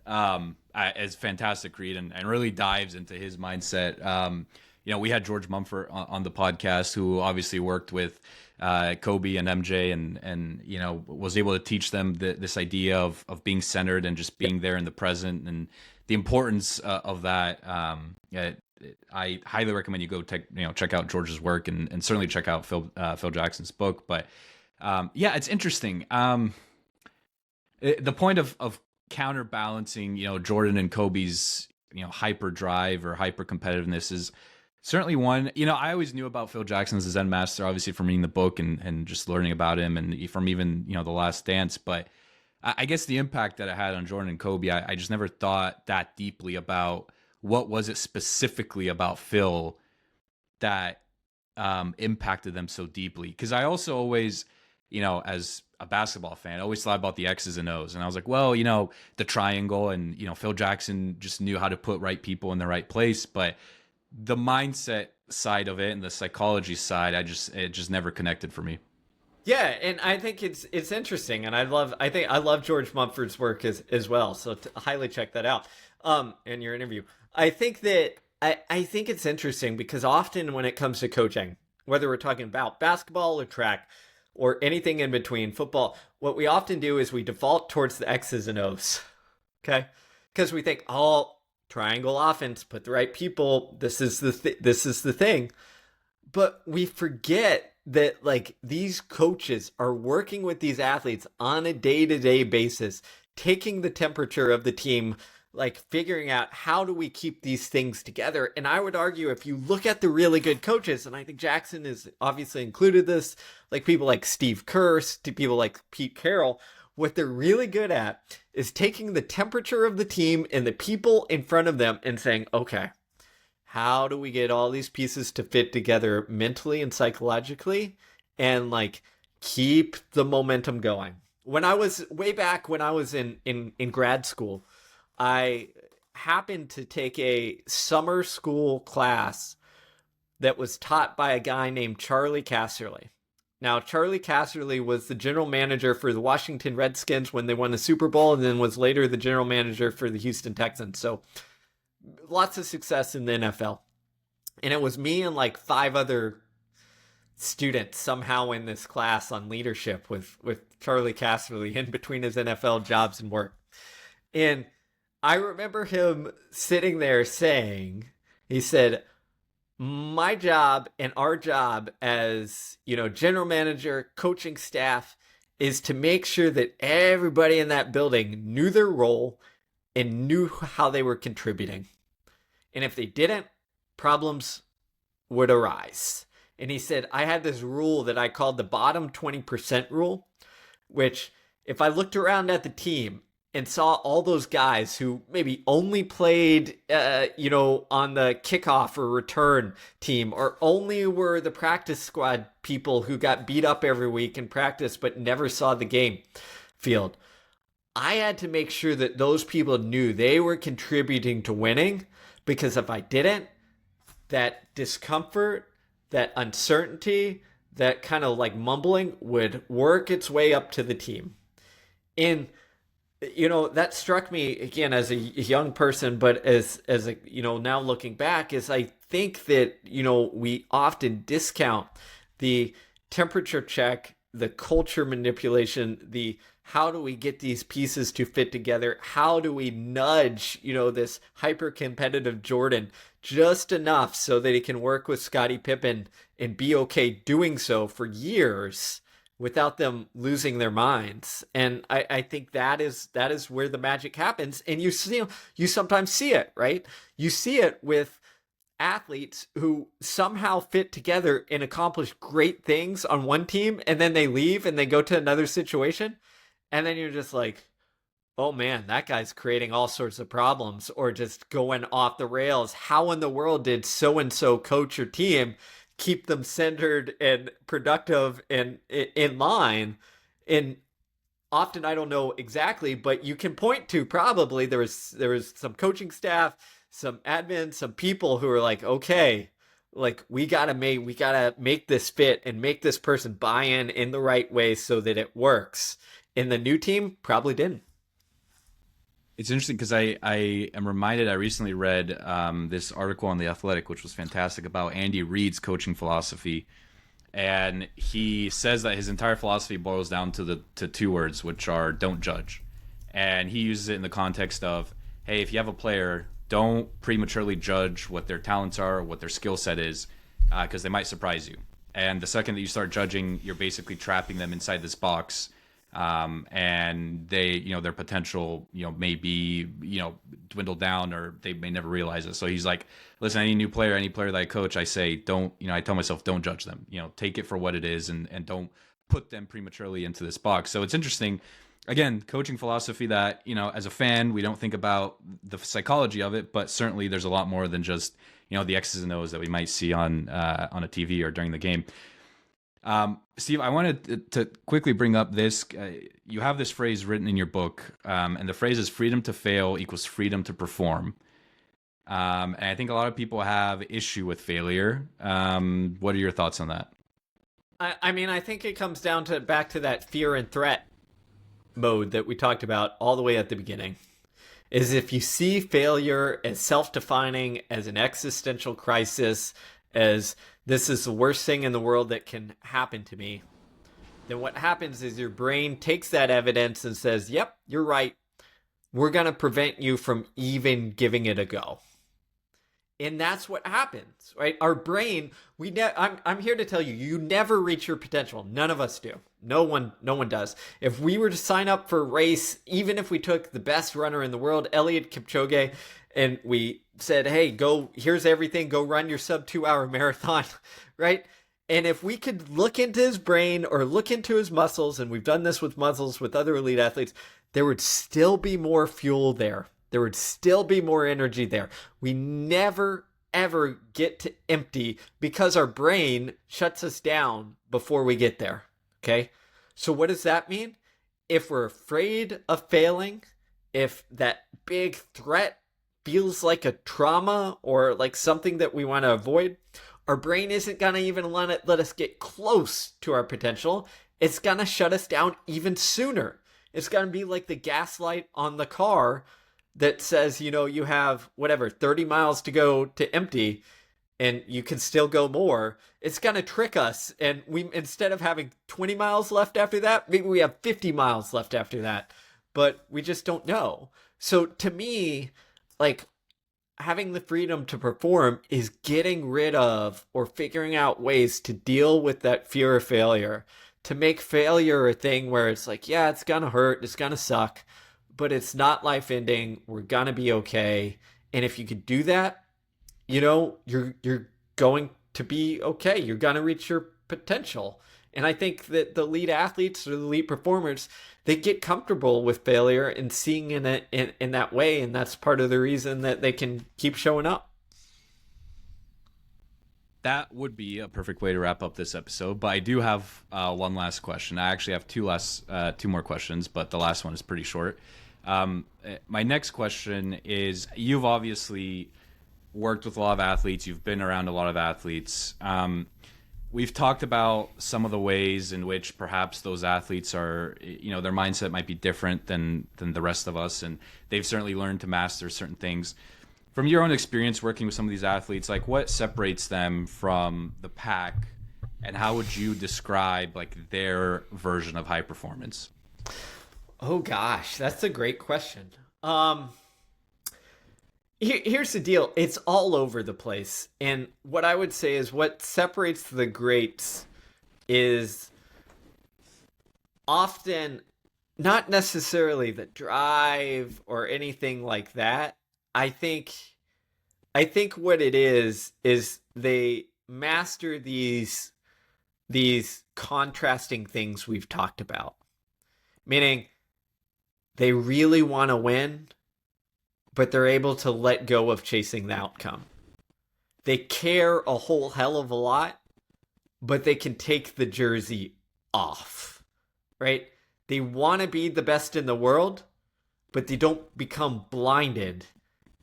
It's a fantastic read and really dives into his mindset. We had George Mumford on the podcast, who obviously worked with Kobe and MJ and was able to teach them this idea of being centered and just being there in the present, and the importance of that. I highly recommend you go check out George's work and certainly check out Phil Jackson's book. But it's interesting. The point of counterbalancing, Jordan and Kobe's, hyper drive or hyper competitiveness is certainly one. I always knew about Phil Jackson as a Zen master, obviously from reading the book and just learning about him, and from even, The Last Dance. But I guess the impact that it had on Jordan and Kobe, I just never thought that deeply about what was it specifically about Phil that impacted them so deeply. Because I also always, as a basketball fan, I always thought about the X's and O's. And I was like, well, the triangle, and, Phil Jackson just knew how to put right people in the right place. But the mindset side of it and the psychology side, it just never connected for me. Yeah, and I think it's interesting, and I love George Mumford's work as well. So highly check that out. In your interview, I think that I think it's interesting because often when it comes to coaching, whether we're talking about basketball or track or anything in between, football, what we often do is we default towards the X's and O's. Okay, because we think, triangle offense, put the right people. This is the thing. But we forget that like these coaches are working with these athletes on a day-to-day basis, taking the temperature of the team, like figuring out how do we keep these things together. And I would argue if you look at the really good coaches, and I think Jackson is obviously included this, like people like Steve Kerr, to people like Pete Carroll, what they're really good at is taking the temperature of the team and the people in front of them and saying, okay, how do we get all these pieces to fit together mentally and psychologically and like keep the momentum going? when I was way back when I was in grad school, I happened to take a summer school class that was taught by a guy named Charlie Casserly. Now, Charlie Casserly was the general manager for the Washington Redskins when they won the Super Bowl, and then was later the general manager for the Houston Texans. So lots of success in the NFL. And it was me and like 5 other students somehow in this class on leadership with Charlie Casserly in between his NFL jobs and work. And I remember him sitting there saying, he said, my job and our job as, general manager, coaching staff is to make sure that everybody in that building knew their role and knew how they were contributing. And if they didn't, problems would arise. And he said, I had this rule that I called the bottom 20% rule, which if I looked around at the team and saw all those guys who maybe only played, on the kickoff or return team, or only were the practice squad people who got beat up every week in practice but never saw the game field, I had to make sure that those people knew they were contributing to winning, because if I didn't, that discomfort, that uncertainty, that kind of like mumbling would work its way up to the team. And that struck me again as a young person, but as a, now looking back, is I think that, we often discount the temperature check, the culture manipulation, the how do we get these pieces to fit together? How do we nudge, this hyper competitive Jordan just enough so that he can work with Scottie Pippen and be okay doing so for years without them losing their minds. And I think that is where the magic happens. And you sometimes see it, right? You see it with athletes who somehow fit together and accomplish great things on one team, and then they leave and they go to another situation. And then you're just like, oh man, that guy's creating all sorts of problems or just going off the rails. How in the world did so-and-so coach or team keep them centered and productive and in line? And often I don't know exactly, but you can point to probably there was some coaching staff, some admin, some people who are like, okay, like we gotta make this fit and make this person buy in the right way so that it works. And the new team probably didn't. It's interesting because I am reminded, I recently read this article on The Athletic, which was fantastic, about Andy Reid's coaching philosophy. And he says that his entire philosophy boils down to 2 words, which are don't judge. And he uses it in the context of, hey, if you have a player, don't prematurely judge what their talents are, what their skill set is, because they might surprise you. And the second that you start judging, you're basically trapping them inside this box. And they, their potential, may be, dwindled down, or they may never realize it. So he's like, listen, any new player, any player that I coach, I say, I tell myself, don't judge them, take it for what it is, and don't put them prematurely into this box. So it's interesting, again, coaching philosophy that, as a fan, we don't think about the psychology of it, but certainly there's a lot more than just, the X's and O's that we might see on a TV or during the game. Steve, I wanted to quickly bring up this. You have this phrase written in your book, and the phrase is freedom to fail equals freedom to perform. And I think a lot of people have issue with failure. What are your thoughts on that? I think it comes down to back to that fear and threat mode that we talked about all the way at the beginning. Is if you see failure as self-defining, as an existential crisis, as this is the worst thing in the world that can happen to me, then what happens is your brain takes that evidence and says, yep, you're right. We're going to prevent you from even giving it a go. And that's what happens, right? Our brain, I'm here to tell you, you never reach your potential. None of us do. No one does. If we were to sign up for a race, even if we took the best runner in the world, Eliud Kipchoge, and we said, hey, here's everything, go run your sub 2-hour marathon, right? And if we could look into his brain or look into his muscles, and we've done this with muscles with other elite athletes, there would still be more fuel there. There would still be more energy there. We never, ever get to empty because our brain shuts us down before we get there, okay? So what does that mean? if we're afraid of failing, if that big threat feels like a trauma or like something that we want to avoid, our brain isn't going to even let us get close to our potential. It's going to shut us down even sooner. It's going to be like the gas light on the car that says, you have whatever, 30 miles to go to empty, and you can still go more. It's going to trick us. And we, instead of having 20 miles left after that, maybe we have 50 miles left after that, but we just don't know. So to me, like, having the freedom to perform is getting rid of or figuring out ways to deal with that fear of failure, to make failure a thing where it's like, yeah, it's going to hurt, it's going to suck, but it's not life ending. We're going to be okay. And if you could do that, you're going to be okay. You're going to reach your potential. And I think that the elite athletes or the elite performers, they get comfortable with failure and seeing in that way, and that's part of the reason that they can keep showing up. That would be a perfect way to wrap up this episode. But I do have one last question. I actually have two more questions, but the last one is pretty short. My next question is: you've obviously worked with a lot of athletes. You've been around a lot of athletes. We've talked about some of the ways in which perhaps those athletes are, their mindset might be different than the rest of us, and they've certainly learned to master certain things. From your own experience working with some of these athletes, like, what separates them from the pack, and how would you describe like their version of high performance? Oh gosh, that's a great question. Here's the deal. It's all over the place. And what I would say is what separates the greats is often not necessarily the drive or anything like that. I think what it is they master these contrasting things we've talked about. Meaning they really want to win, but they're able to let go of chasing the outcome. They care a whole hell of a lot, but they can take the jersey off, right? They want to be the best in the world, but they don't become blinded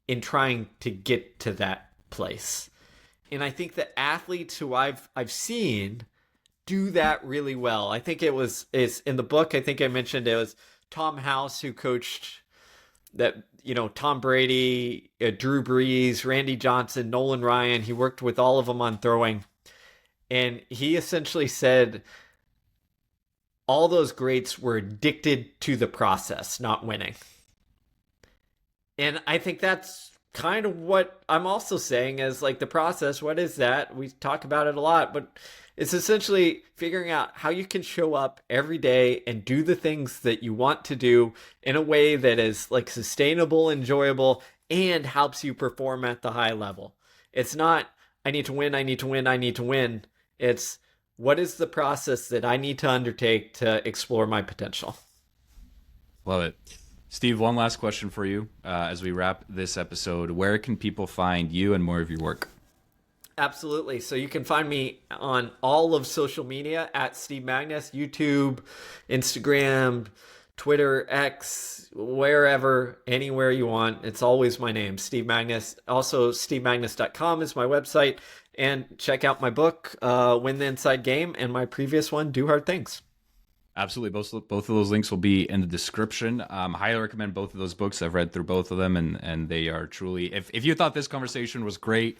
in trying to get to that place. And I think that athletes who I've seen do that really well. I think it's in the book, I think I mentioned it was Tom House who coached that, Tom Brady, Drew Brees, Randy Johnson, Nolan Ryan. He worked with all of them on throwing. And he essentially said all those greats were addicted to the process, not winning. And I think that's kind of what I'm also saying is like the process. What is that? We talk about it a lot, but it's essentially figuring out how you can show up every day and do the things that you want to do in a way that is like sustainable, enjoyable, and helps you perform at the high level. It's not, I need to win, I need to win, I need to win. It's, what is the process that I need to undertake to explore my potential? Love it. Steve, one last question for you as we wrap this episode. Where can people find you and more of your work? Absolutely. So you can find me on all of social media at Steve Magness, YouTube, Instagram, Twitter, X, wherever, anywhere you want. It's always my name, Steve Magness. Also, stevemagness.com is my website. And check out my book, Win the Inside Game, and my previous one, Do Hard Things. Absolutely. Both of those links will be in the description. Highly recommend both of those books. I've read through both of them, and they are truly, if you thought this conversation was great,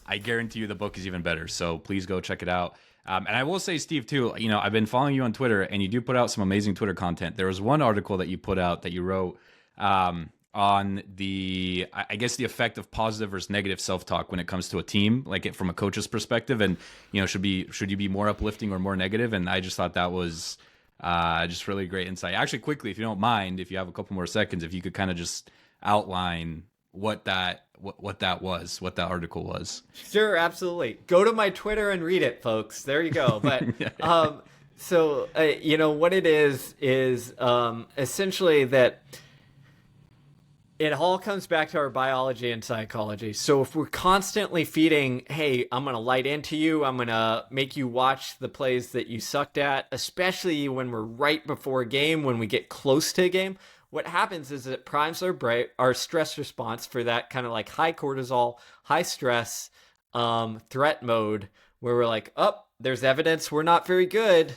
I guarantee you the book is even better. So please go check it out. And I will say, Steve, too, I've been following you on Twitter, and you do put out some amazing Twitter content. There was one article that you put out that you wrote on the, I guess, the effect of positive versus negative self-talk when it comes to a team, like it from a coach's perspective, and should you be more uplifting or more negative? And I just thought that was just really great insight. Actually, quickly, if you don't mind, if you have a couple more seconds, if you could kind of just outline what that article was. Sure, absolutely. Go to my Twitter and read it, folks. There you go. But so what it is essentially that It all comes back to our biology and psychology. So if we're constantly feeding, hey, I'm going to light into you, I'm going to make you watch the plays that you sucked at, especially when we're right before a game, when we get close to a game, what happens is it primes our stress response for that kind of like high cortisol, high stress, threat mode, where we're like, oh, there's evidence we're not very good.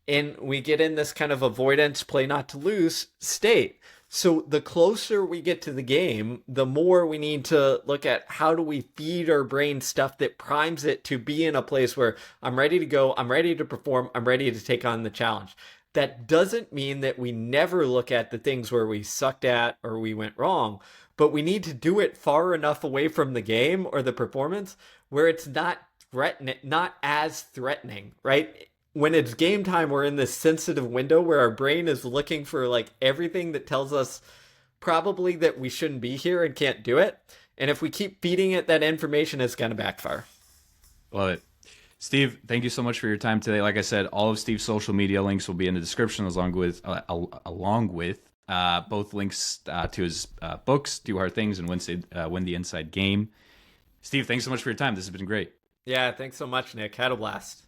And we get in this kind of avoidance, play not to lose state. So the closer we get to the game, the more we need to look at how do we feed our brain stuff that primes it to be in a place where I'm ready to go, I'm ready to perform, I'm ready to take on the challenge. That doesn't mean that we never look at the things where we sucked at or we went wrong, but we need to do it far enough away from the game or the performance where it's not not as threatening, right? When it's game time, we're in this sensitive window where our brain is looking for like everything that tells us probably that we shouldn't be here and can't do it. And if we keep feeding it that information, it's going to backfire. Love it. Steve, thank you so much for your time today. Like I said, all of Steve's social media links will be in the description along with both links to his books, Do Hard Things and Win the Inside Game. Steve, thanks so much for your time. This has been great. Yeah, thanks so much, Nick. Had a blast.